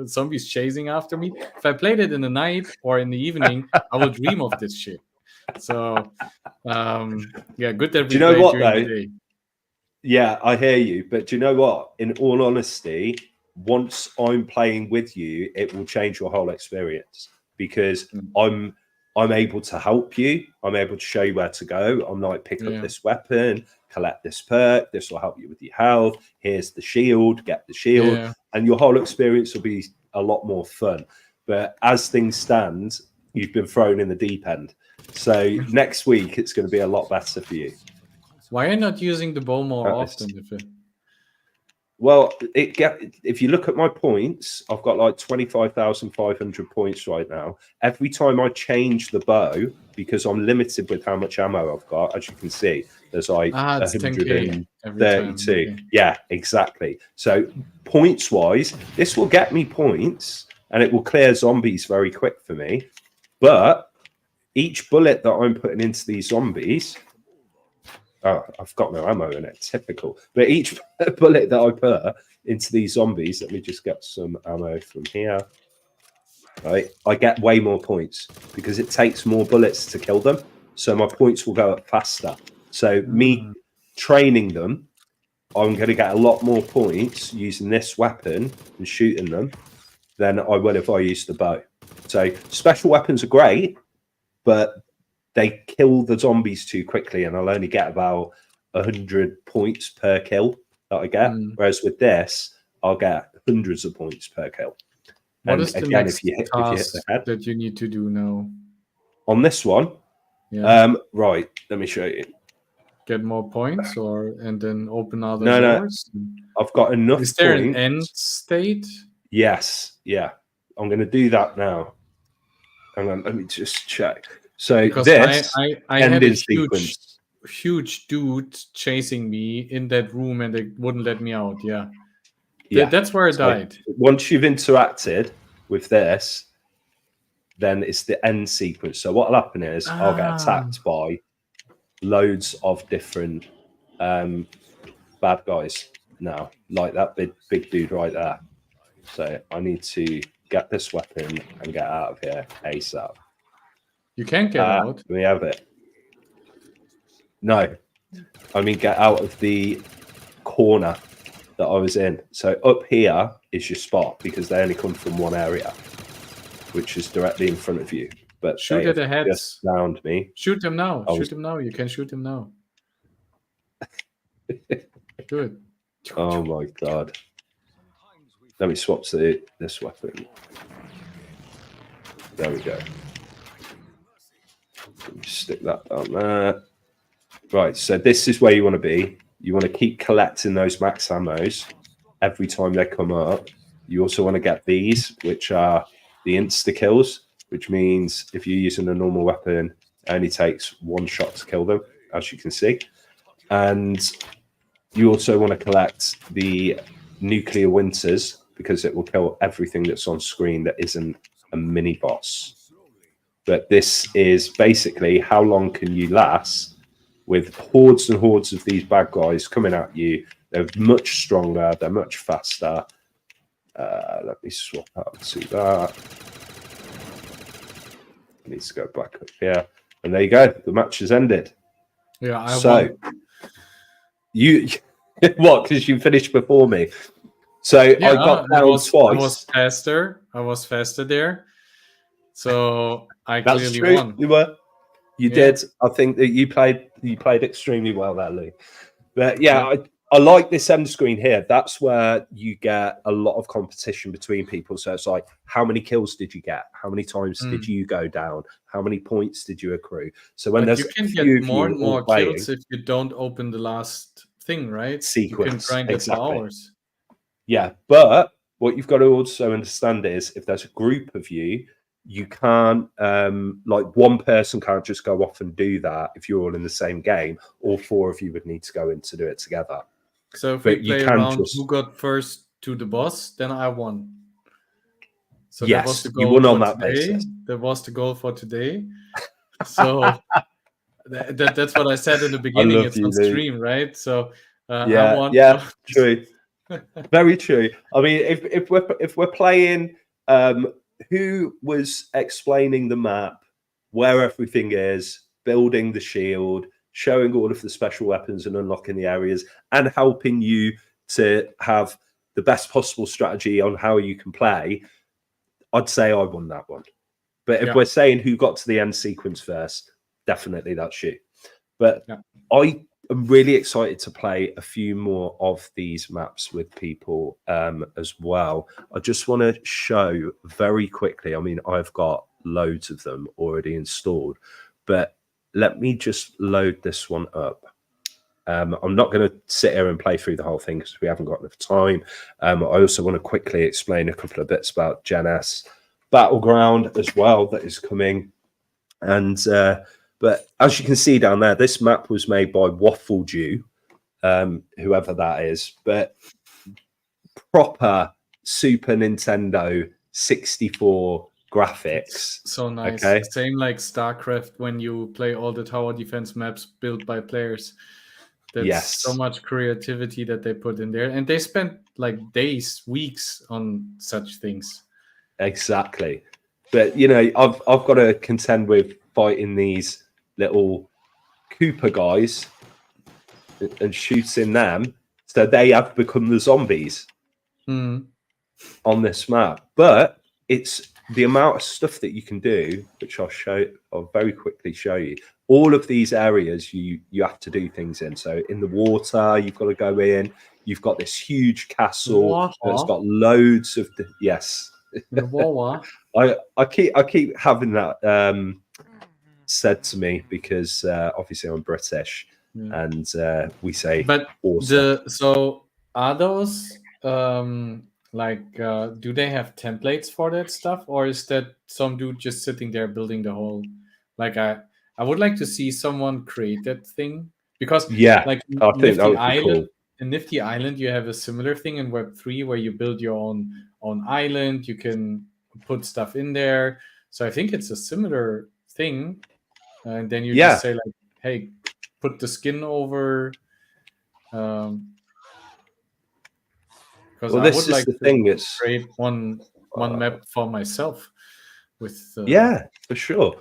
zombies chasing after me. If I played it in the night or in the evening, I will dream of this shit. So, yeah, good that we played during the day. Yeah, I hear you. But do you know what? In all honesty, once I'm playing with you, it will change your whole experience because I'm able to help you. I'm able to show you where to go. I'm like, pick up this weapon, collect this perk. This will help you with your health. Here's the shield. Get the shield. And your whole experience will be a lot more fun. But as things stand, you've been thrown in the deep end. So next week, it's going to be a lot better for you. Why are you not using the bow more often? Well, if you look at my points, I've got like 25,500 points right now. Every time I change the bow, because I'm limited with how much ammo I've got, as you can see, there's like 132. Okay. Yeah, exactly. So points-wise, this will get me points, and it will clear zombies very quick for me. But each bullet that I'm putting into these zombies... Oh, I've got no ammo in it. Typical. But each bullet that I put into these zombies, let me just get some ammo from here. Right, I get way more points because it takes more bullets to kill them. So my points will go up faster. So me training them, I'm going to get a lot more points using this weapon and shooting them than I will if I use the bow. So special weapons are great, but they kill the zombies too quickly, and I'll only get about 100 points per kill that I get. Whereas with this, I'll get hundreds of points per kill. What is the next task that you need to do now? On this one? Yeah. Right, let me show you. Get more points and then open other doors? No, I've got enough points. Is there an end state? Yes, yeah. I'm going to do that now. Hang on, let me just check. So because this I had a huge dude chasing me in that room and they wouldn't let me out. Yeah. That's where I died. Once you've interacted with this, then it's the end sequence. So what will happen is I'll get attacked by loads of different bad guys now, like that big dude right there. So I need to get this weapon and get out of here ASAP. You can't get out. We have it. No, I mean get out of the corner that I was in. So up here is your spot because they only come from one area, which is directly in front of you. But shoot at the heads. Just found me. Shoot them now. Shoot them now. You can shoot them now. Do it. Oh my god. Let me swap to this weapon. There we go. Stick that down there. Right, so this is where you want to be. You want to keep collecting those max ammos every time they come up. You also want to get these, which are the insta kills, which means if you're using a normal weapon, it only takes one shot to kill them, as you can see. And you also want to collect the nuclear winters because it will kill everything that's on screen that isn't a mini boss. But this is basically how long can you last with hordes and hordes of these bad guys coming at you. They're much stronger. They're much faster. Let me swap out to that. I need to go back up here. And there you go. The match has ended. Yeah, I won. You what? Because you finished before me. So yeah, I got down twice. I was faster there. So I clearly won. You were. You did. I think that you played extremely well there, Lou. But yeah, I like this end screen here. That's where you get a lot of competition between people. So it's like, how many kills did you get? How many times did you go down? How many points did you accrue? So when there's you can a few get more of and you more playing, kills if you don't open the last thing, right? sequence, You can grind it for exactly. hours. Yeah, but what you've got to also understand is if there's a group of you, you can't like one person can't just go off and do that if you're all in the same game. All four of you would need to go in to do it together. So if But we you play can around just who got first to the boss, then I won. So that was yes, the you goal won on for that today. basis. That was the goal for today. So that's what I said in the beginning. love It's you, on Luke. stream, right? So I Yeah, won. yeah, true. Very true. I mean, if we're playing, who was explaining the map, where everything is, building the shield, showing all of the special weapons and unlocking the areas, and helping you to have the best possible strategy on how you can play, I'd say I won that one. But if we're saying who got to the end sequence first, definitely that's you. But I am really excited to play a few more of these maps with people as well. I just want to show very quickly. I mean, I've got loads of them already installed, but let me just load this one up. I'm not going to sit here and play through the whole thing because we haven't got enough time. I also want to quickly explain a couple of bits about Gen S Battleground as well that is coming. And but as you can see down there, this map was made by Waffle Dew, whoever that is, but proper Super Nintendo 64 graphics. It's so nice. Okay. Same like StarCraft when you play all the tower defense maps built by players. That's so much creativity that they put in there. And they spent like days, weeks on such things. Exactly. But you know, I've got to contend with fighting these little Cooper guys and shooting them. So they have become the zombies on this map. But it's the amount of stuff that you can do, which I'll very quickly show you. All of these areas you have to do things in. So in the water, you've got to go in. You've got this huge castle that's got loads of yes. The Wawa. I keep having that said to me because obviously I'm British and we say. But so are those do they have templates for that stuff, or is that some dude just sitting there building the whole? Like I would like to see someone create that thing because like I think that would be cool. In Nifty Island, you have a similar thing in Web3 where you build your own island. You can put stuff in there. So I think it's a similar thing. And then you just say like, hey, put the skin over. Because I would like to create one map for myself. With for sure.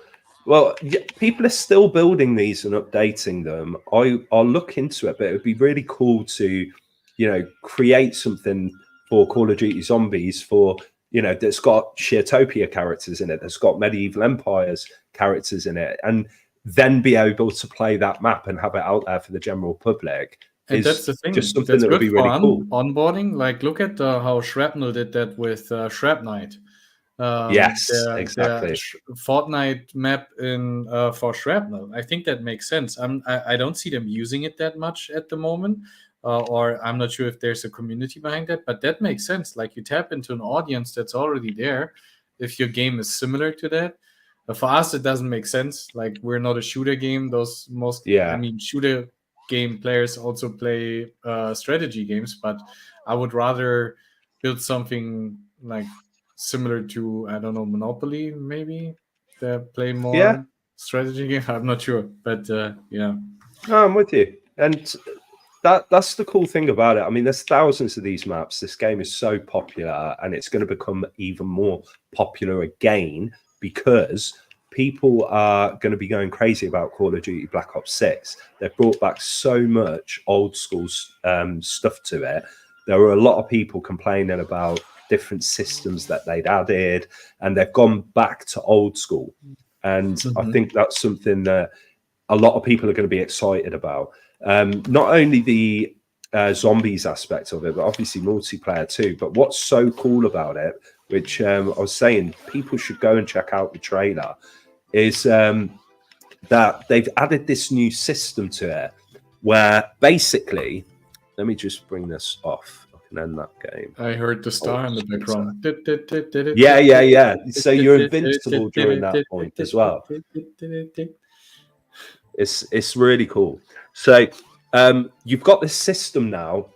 Well, people are still building these and updating them. I'll look into it, but it would be really cool to, you know, create something for Call of Duty Zombies for, you know, that's got Sheertopia characters in it, that's got Medieval Empires characters in it, and then be able to play that map and have it out there for the general public. And that's the thing. Just something that would be really cool. Onboarding, like look at how Shrapnel did that with Shrapnite. Exactly. Fortnite map in for Shrapnel. I think that makes sense. I don't see them using it that much at the moment, or I'm not sure if there's a community behind that. But that makes sense. Like you tap into an audience that's already there. If your game is similar to that, for us it doesn't make sense. Like we're not a shooter game. I mean, shooter game players also play strategy games, but I would rather build something like similar to, I don't know, Monopoly, maybe. They play more strategy game. I'm not sure, but No, I'm with you. And that's the cool thing about it. I mean, there's thousands of these maps. This game is so popular, and it's going to become even more popular again because people are going to be going crazy about Call of Duty Black Ops 6. They've brought back so much old school stuff to it. There were a lot of people complaining about different systems that they'd added, and they've gone back to old school. And I think that's something that a lot of people are going to be excited about. Not only the zombies aspect of it, but obviously multiplayer too. But what's so cool about it, which I was saying people should go and check out the trailer, is that they've added this new system to it where basically, let me just bring this off. I can end that game. I heard the star in the background. Yeah. So you're invincible during that point as well. It's really cool. So you've got this system now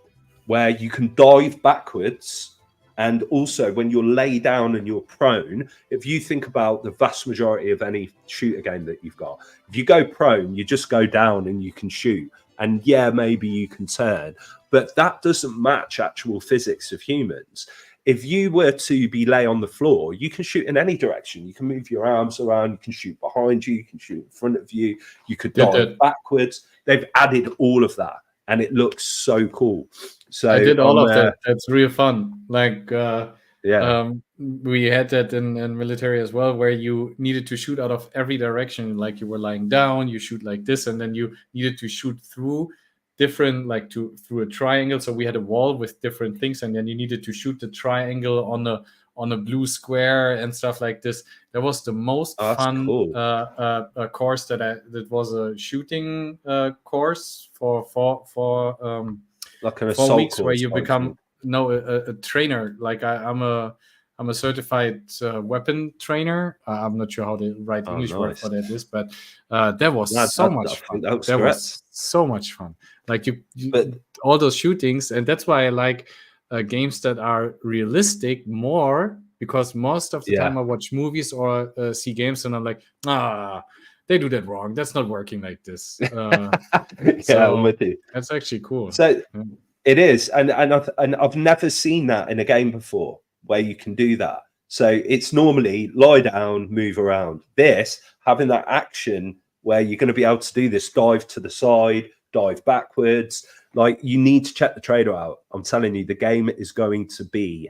where you can dive backwards, and also when you're lay down and you're prone, if you think about the vast majority of any shooter game that you've got, if you go prone, you just go down and you can shoot. And yeah, maybe you can turn, but that doesn't match actual physics of humans. If you were to be lay on the floor, you can shoot in any direction. You can move your arms around, you can shoot behind you, you can shoot in front of you, you could dive backwards. They've added all of that, and it looks so cool. So I did all of that. That's real fun. Like yeah, we had that in military as well, where you needed to shoot out of every direction. Like you were lying down, you shoot like this, and then you needed to shoot through different, like through a triangle. So we had a wall with different things, and then you needed to shoot the triangle on a blue square and stuff like this. That was the most fun cool. course that was a shooting course for like an 4 weeks, course, where you become a trainer. Like I'm a certified weapon trainer. I'm not sure how the right English word for that is, but that was so much fun. That was so much fun. Like but all those shootings, and that's why I like games that are realistic more, because most of the time I watch movies or see games and I'm like, they do that wrong. That's not working like this. I'm with you. That's actually cool. So it is, and I've never seen that in a game before where you can do that. So it's normally lie down, move around. This, having that action where you're going to be able to do this, dive to the side, dive backwards. Like, you need to check the trailer out. I'm telling you, the game is going to be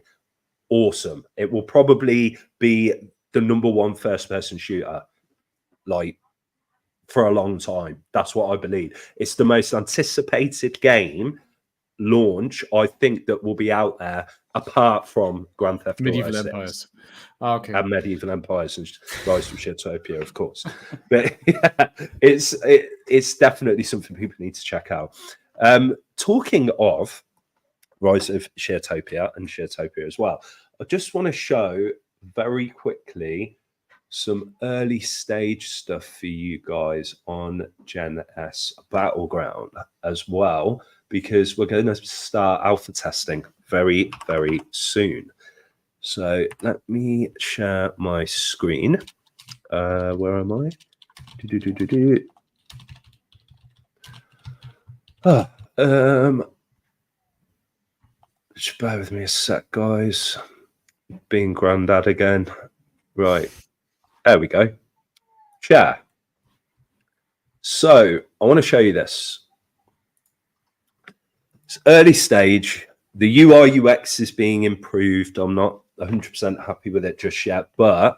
awesome. It will probably be the #1 first-person shooter, like, for a long time. That's what I believe. It's the most anticipated game launch, I think, that will be out there, apart from Grand Theft Auto Medieval 6. Empires. Okay. And Medieval Empires and Rise of Sheertopia, of course. But yeah, it's definitely something people need to check out. Talking of Rise of Sheertopia and Sheertopia as well, I just want to show very quickly some early stage stuff for you guys on Gen S Battleground as well, because we're going to start alpha testing very, very soon. So let me share my screen. Where am I? Just bear with me a sec, guys. Being granddad again. Right. There we go. Share. So I want to show you this. It's early stage. The UI UX is being improved. I'm not 100% happy with it just yet, but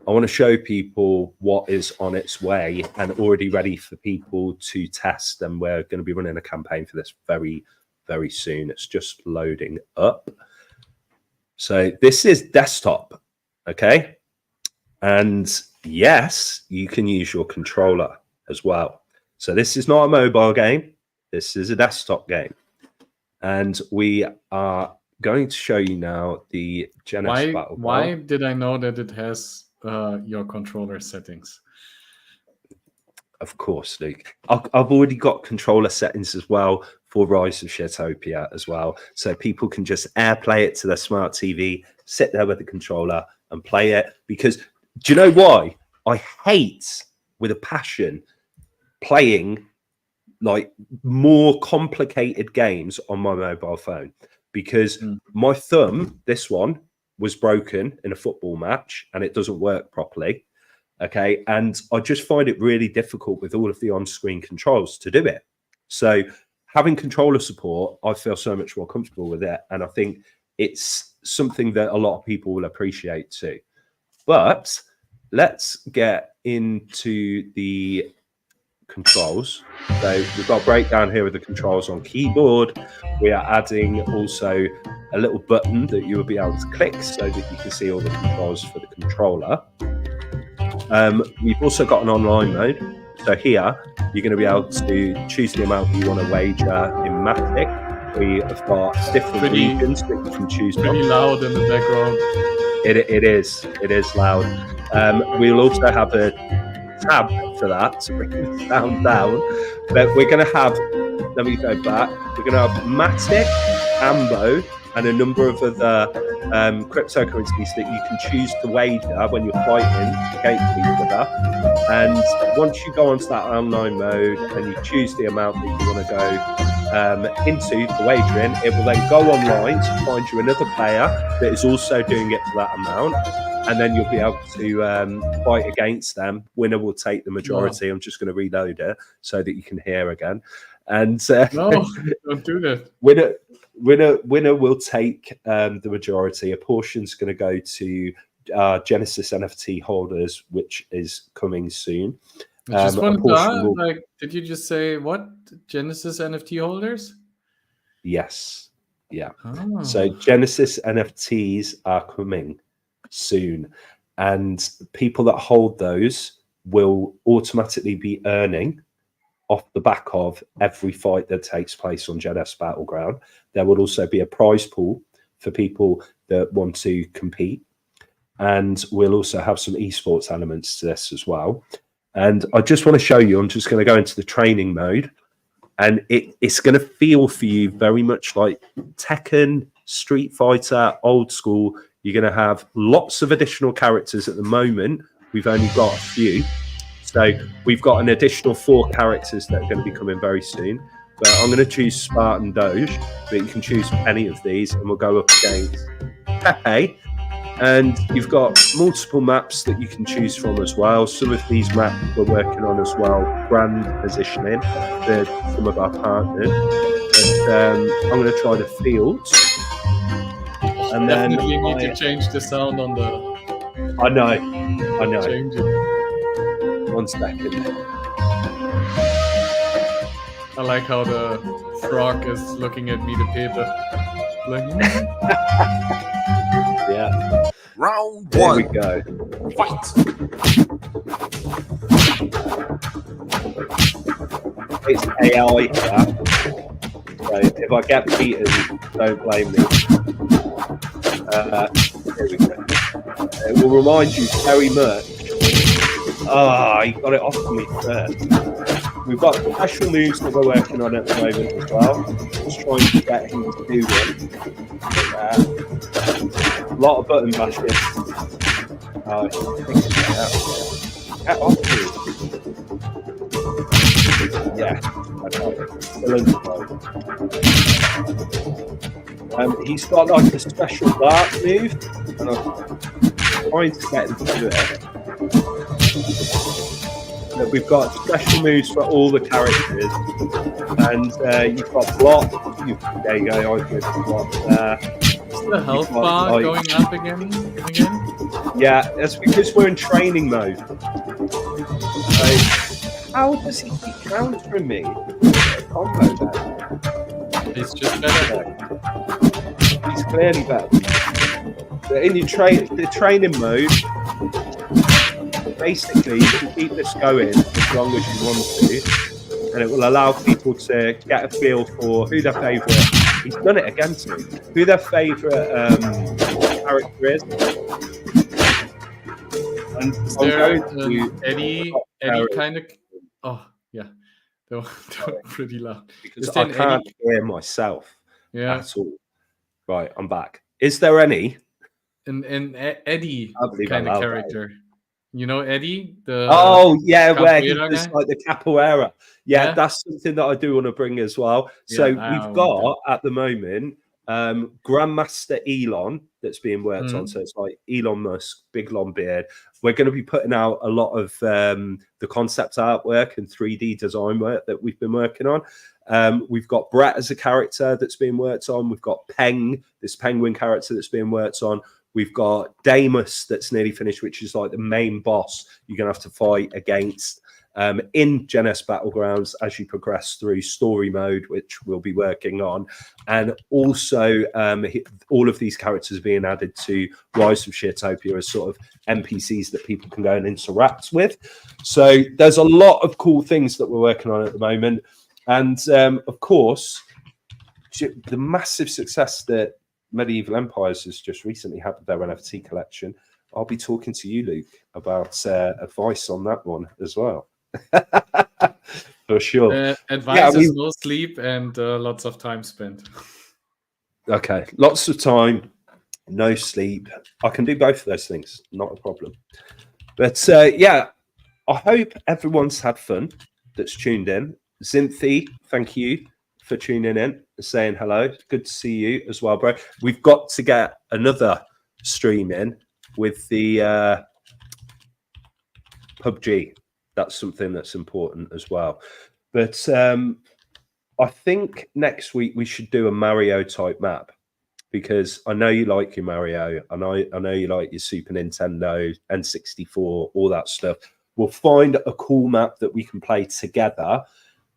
I want to show people what is on its way and already ready for people to test. And we're going to be running a campaign for this very, very soon. It's just loading up. So this is desktop, okay? And yes, you can use your controller as well. So this is not a mobile game. This is a desktop game. And we are going to show you now the Gen S Battleground. Why did I know that it has your controller settings? Of course, Luke. I've already got controller settings as well for Rise of Sheertopia as well. So people can just AirPlay it to their smart TV, sit there with the controller and play it. Because do you know why? I hate with a passion playing like more complicated games on my mobile phone, because my thumb, this one, was broken in a football match and it doesn't work properly. Okay. And I just find it really difficult with all of the on-screen controls to do it. So having controller support, I feel so much more comfortable with it. And I think it's something that a lot of people will appreciate too. But let's get into the controls. So we've got a breakdown here of the controls on keyboard. We are adding also a little button that you will be able to click so that you can see all the controls for the controller. We've also got an online mode. So here, you're going to be able to choose the amount you want to wager in Matic. We have got different regions that you can choose from. Pretty loud in the background. It is loud. We'll also have a tab for that to bring the sound down. But we're going to have, let me go back, we're going to have Matic, Ambo, and a number of other cryptocurrencies that you can choose to wager when you're fighting against each other. And once you go onto that online mode and you choose the amount that you want to go into the wagering, it will then go online to find you another player that is also doing it for that amount. And then you'll be able to fight against them. Winner will take the majority. Wow. I'm just going to reload it so that you can hear again. And no, don't do that. Winner will take the majority. A portion's going to go to Genesis NFT holders, which is coming soon. Just like, did you just say what? Genesis NFT holders? Yes. Yeah. Oh. So Genesis NFTs are coming soon, and people that hold those will automatically be earning off the back of every fight that takes place on Genesis Battleground. There will also be a prize pool for people that want to compete, and we'll also have some esports elements to this as well. And I just want to show you, I'm just going to go into the training mode, and it's going to feel for you very much like Tekken, Street Fighter, old school. You're going to have lots of additional characters. At the moment, we've only got a few. So we've got an additional 4 characters that are going to be coming very soon. But I'm going to choose Spartan Doge, but you can choose any of these, and we'll go up against Pepe. And you've got multiple maps that you can choose from as well. Some of these maps we're working on as well, brand positioning for some of our partners. But I'm going to try the fields. And definitely need to change the sound on the... I know. Change it. 1 second. I like how the frog is looking at me, the paper. Like, yeah. Round 1. There we go. Fight. It's AI. So if I get beaten, don't blame me. Here we go. It will remind you very much. He got it off me first. We've got special moves that we're working on at the moment as well. Just trying to get him to do them. A lot of button bashing. Get off me. Yeah, I got it. He's got like a special dark move, and I'm trying to get him to do it. We've got special moves for all the characters, and you've got block. There you go. I put block there. Is the health bar going up again? Yeah, that's because we're in training mode. How does he keep countering me? Combo there. He's just better. He's clearly better. But in your training mode, basically you can keep this going as long as you want to, and it will allow people to get a feel for who their favourite. He's done it against me. Who their favourite character is. And is there Eddie kind of? Oh yeah, they were pretty loud. Because I can't hear myself. Yeah. At all. Right, I'm back. Is there any? An Eddie kind of character. That. You know Eddie? Where he does like the capoeira. Yeah, that's something that I do want to bring as well. So we've got at the moment Grandmaster Elon that's being worked on. So it's like Elon Musk, big long beard. We're going to be putting out a lot of the concept artwork and 3D design work that we've been working on. We've got Brett as a character that's being worked on. We've got Peng, this penguin character that's being worked on. We've got Damus that's nearly finished, which is like the main boss you're going to have to fight against. in Gen S Battlegrounds as you progress through story mode, which we'll be working on. And also all of these characters being added to Rise of Sheertopia as sort of NPCs that people can go and interact with. So there's a lot of cool things that we're working on at the moment. And of course, the massive success that Medieval Empires has just recently had with their NFT collection. I'll be talking to you, Luke, about advice on that one as well. For sure. Advice is no sleep and lots of time spent. Okay, lots of time, no sleep. I can do both of those things, not a problem. But yeah, I hope everyone's had fun that's tuned in. Zinthi, thank you for tuning in, saying hello. Good to see you as well, bro. We've got to get another stream in with the PUBG. That's something that's important as well. But I think next week we should do a Mario type map, because I know you like your Mario, and I know you like your Super Nintendo, N64, all that stuff. We'll find a cool map that we can play together,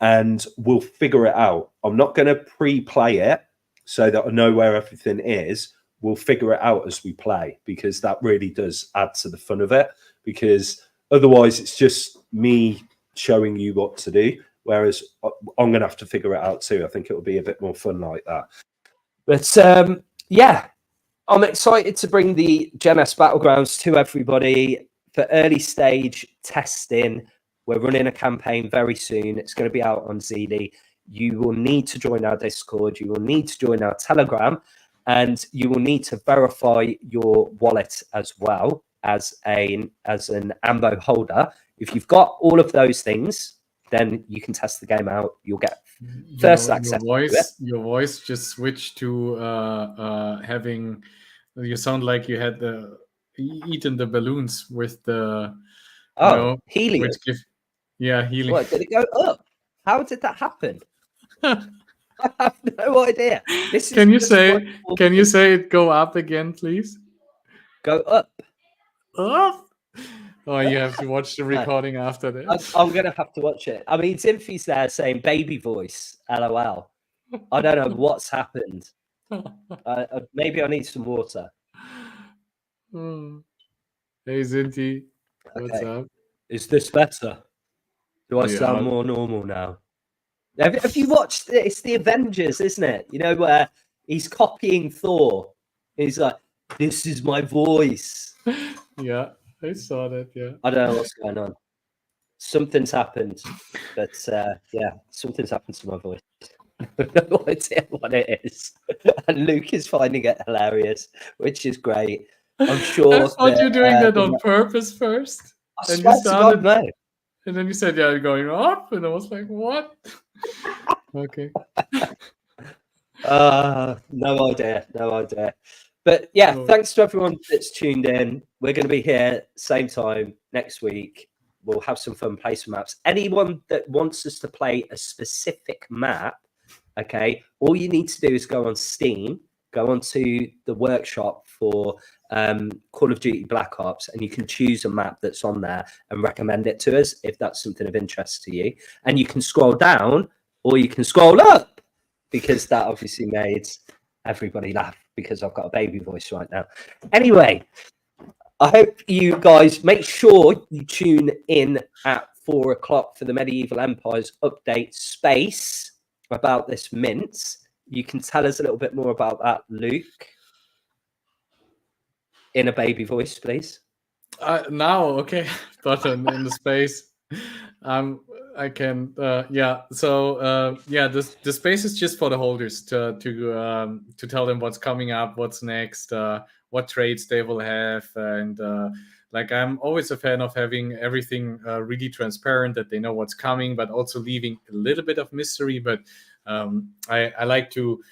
and we'll figure it out. I'm not going to pre-play it so that I know where everything is. We'll figure it out as we play, because that really does add to the fun of it, because otherwise it's just me showing you what to do, whereas I'm going to have to figure it out too. I think it'll be a bit more fun like that. But yeah, I'm excited to bring the Gen S Battlegrounds to everybody for early stage testing. We're running a campaign very soon. It's going to be out on ZD. You will need to join our Discord. You will need to join our Telegram, and you will need to verify your wallet as well as an Ambo holder. If you've got all of those things, then you can test the game out. You'll get first access. Your voice just switched to having. You sound like you had eaten the balloons with the. Helium. Helium. What, did it go up? How did that happen? I have no idea. Can you say it go up again, please? Go up. Up. Oh, you have to watch the recording after this. I'm going to have to watch it. I mean, Zinfi's there saying baby voice, LOL. I don't know what's happened. Maybe I need some water. Hey, Zinti. What's up? Is this better? Do I sound more normal now? Have you watched it? It's the Avengers, isn't it? You know, where he's copying Thor. He's like, this is my voice. Yeah, I saw that, yeah. I don't know what's going on. Something's happened. But yeah, something's happened to my voice. I have no idea what it is. And Luke is finding it hilarious, which is great. I'm sure. I thought you're doing that on purpose first. And you started, no. And then you said, yeah, you're going up. And I was like, what? Okay. No idea. But yeah, thanks to everyone that's tuned in. We're going to be here same time next week. We'll have some fun, play some maps. Anyone that wants us to play a specific map, okay, all you need to do is go on Steam, go onto the workshop for Call of Duty Black Ops, and you can choose a map that's on there and recommend it to us if that's something of interest to you. And you can scroll down or you can scroll up, because that obviously made everybody laugh because I've got a baby voice right now. Anyway, I hope you guys make sure you tune in at 4 o'clock for the Medieval Empires update space about this mint. You can tell us a little bit more about that, Luke, in a baby voice, please. Now, okay, but in the space, I can, yeah. So, yeah, the space is just for the holders to tell them what's coming up, what's next, what trades they will have, and like I'm always a fan of having everything really transparent, that they know what's coming, but also leaving a little bit of mystery. But I like to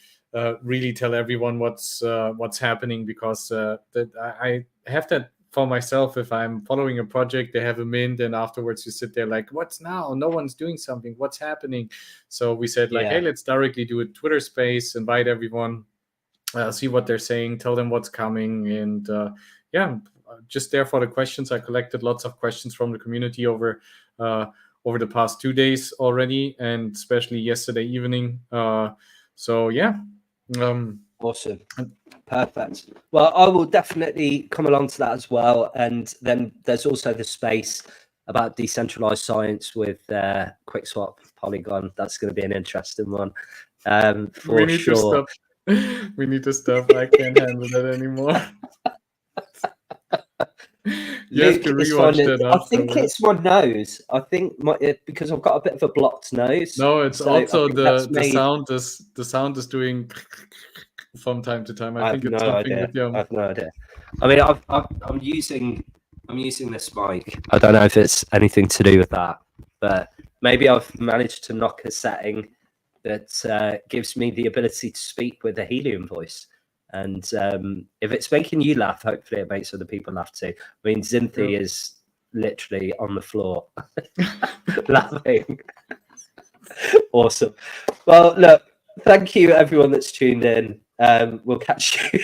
really tell everyone what's happening, because that I have that for myself. If I'm following a project, they have a mint, and afterwards you sit there like, what's now? No one's doing something. What's happening? So we said like, hey, let's directly do a Twitter space, invite everyone, see what they're saying, tell them what's coming, and yeah, just there for the questions. I collected lots of questions from the community over over the past 2 days already, and especially yesterday evening. So yeah. Awesome. Perfect. Well, I will definitely come along to that as well. And then there's also the space about decentralized science with QuickSwap Polygon. That's going to be an interesting one, for sure. We need to stop. I can't handle that anymore. You have to rewatch that. I think it's my nose. I think because I've got a bit of a blocked nose. No, it's so also the sound is doing from time to time. I think it's something with your... I have no idea. I mean, I'm using this mic. I don't know if it's anything to do with that, but maybe I've managed to knock a setting that gives me the ability to speak with a helium voice. And if it's making you laugh, hopefully it makes other people laugh too. I mean, Zinthi is literally on the floor laughing. Awesome. Well, look, thank you everyone that's tuned in. We'll catch you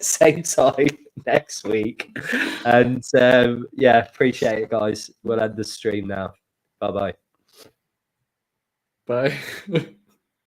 same time next week. And yeah, appreciate it, guys. We'll end the stream now. Bye-bye. Bye.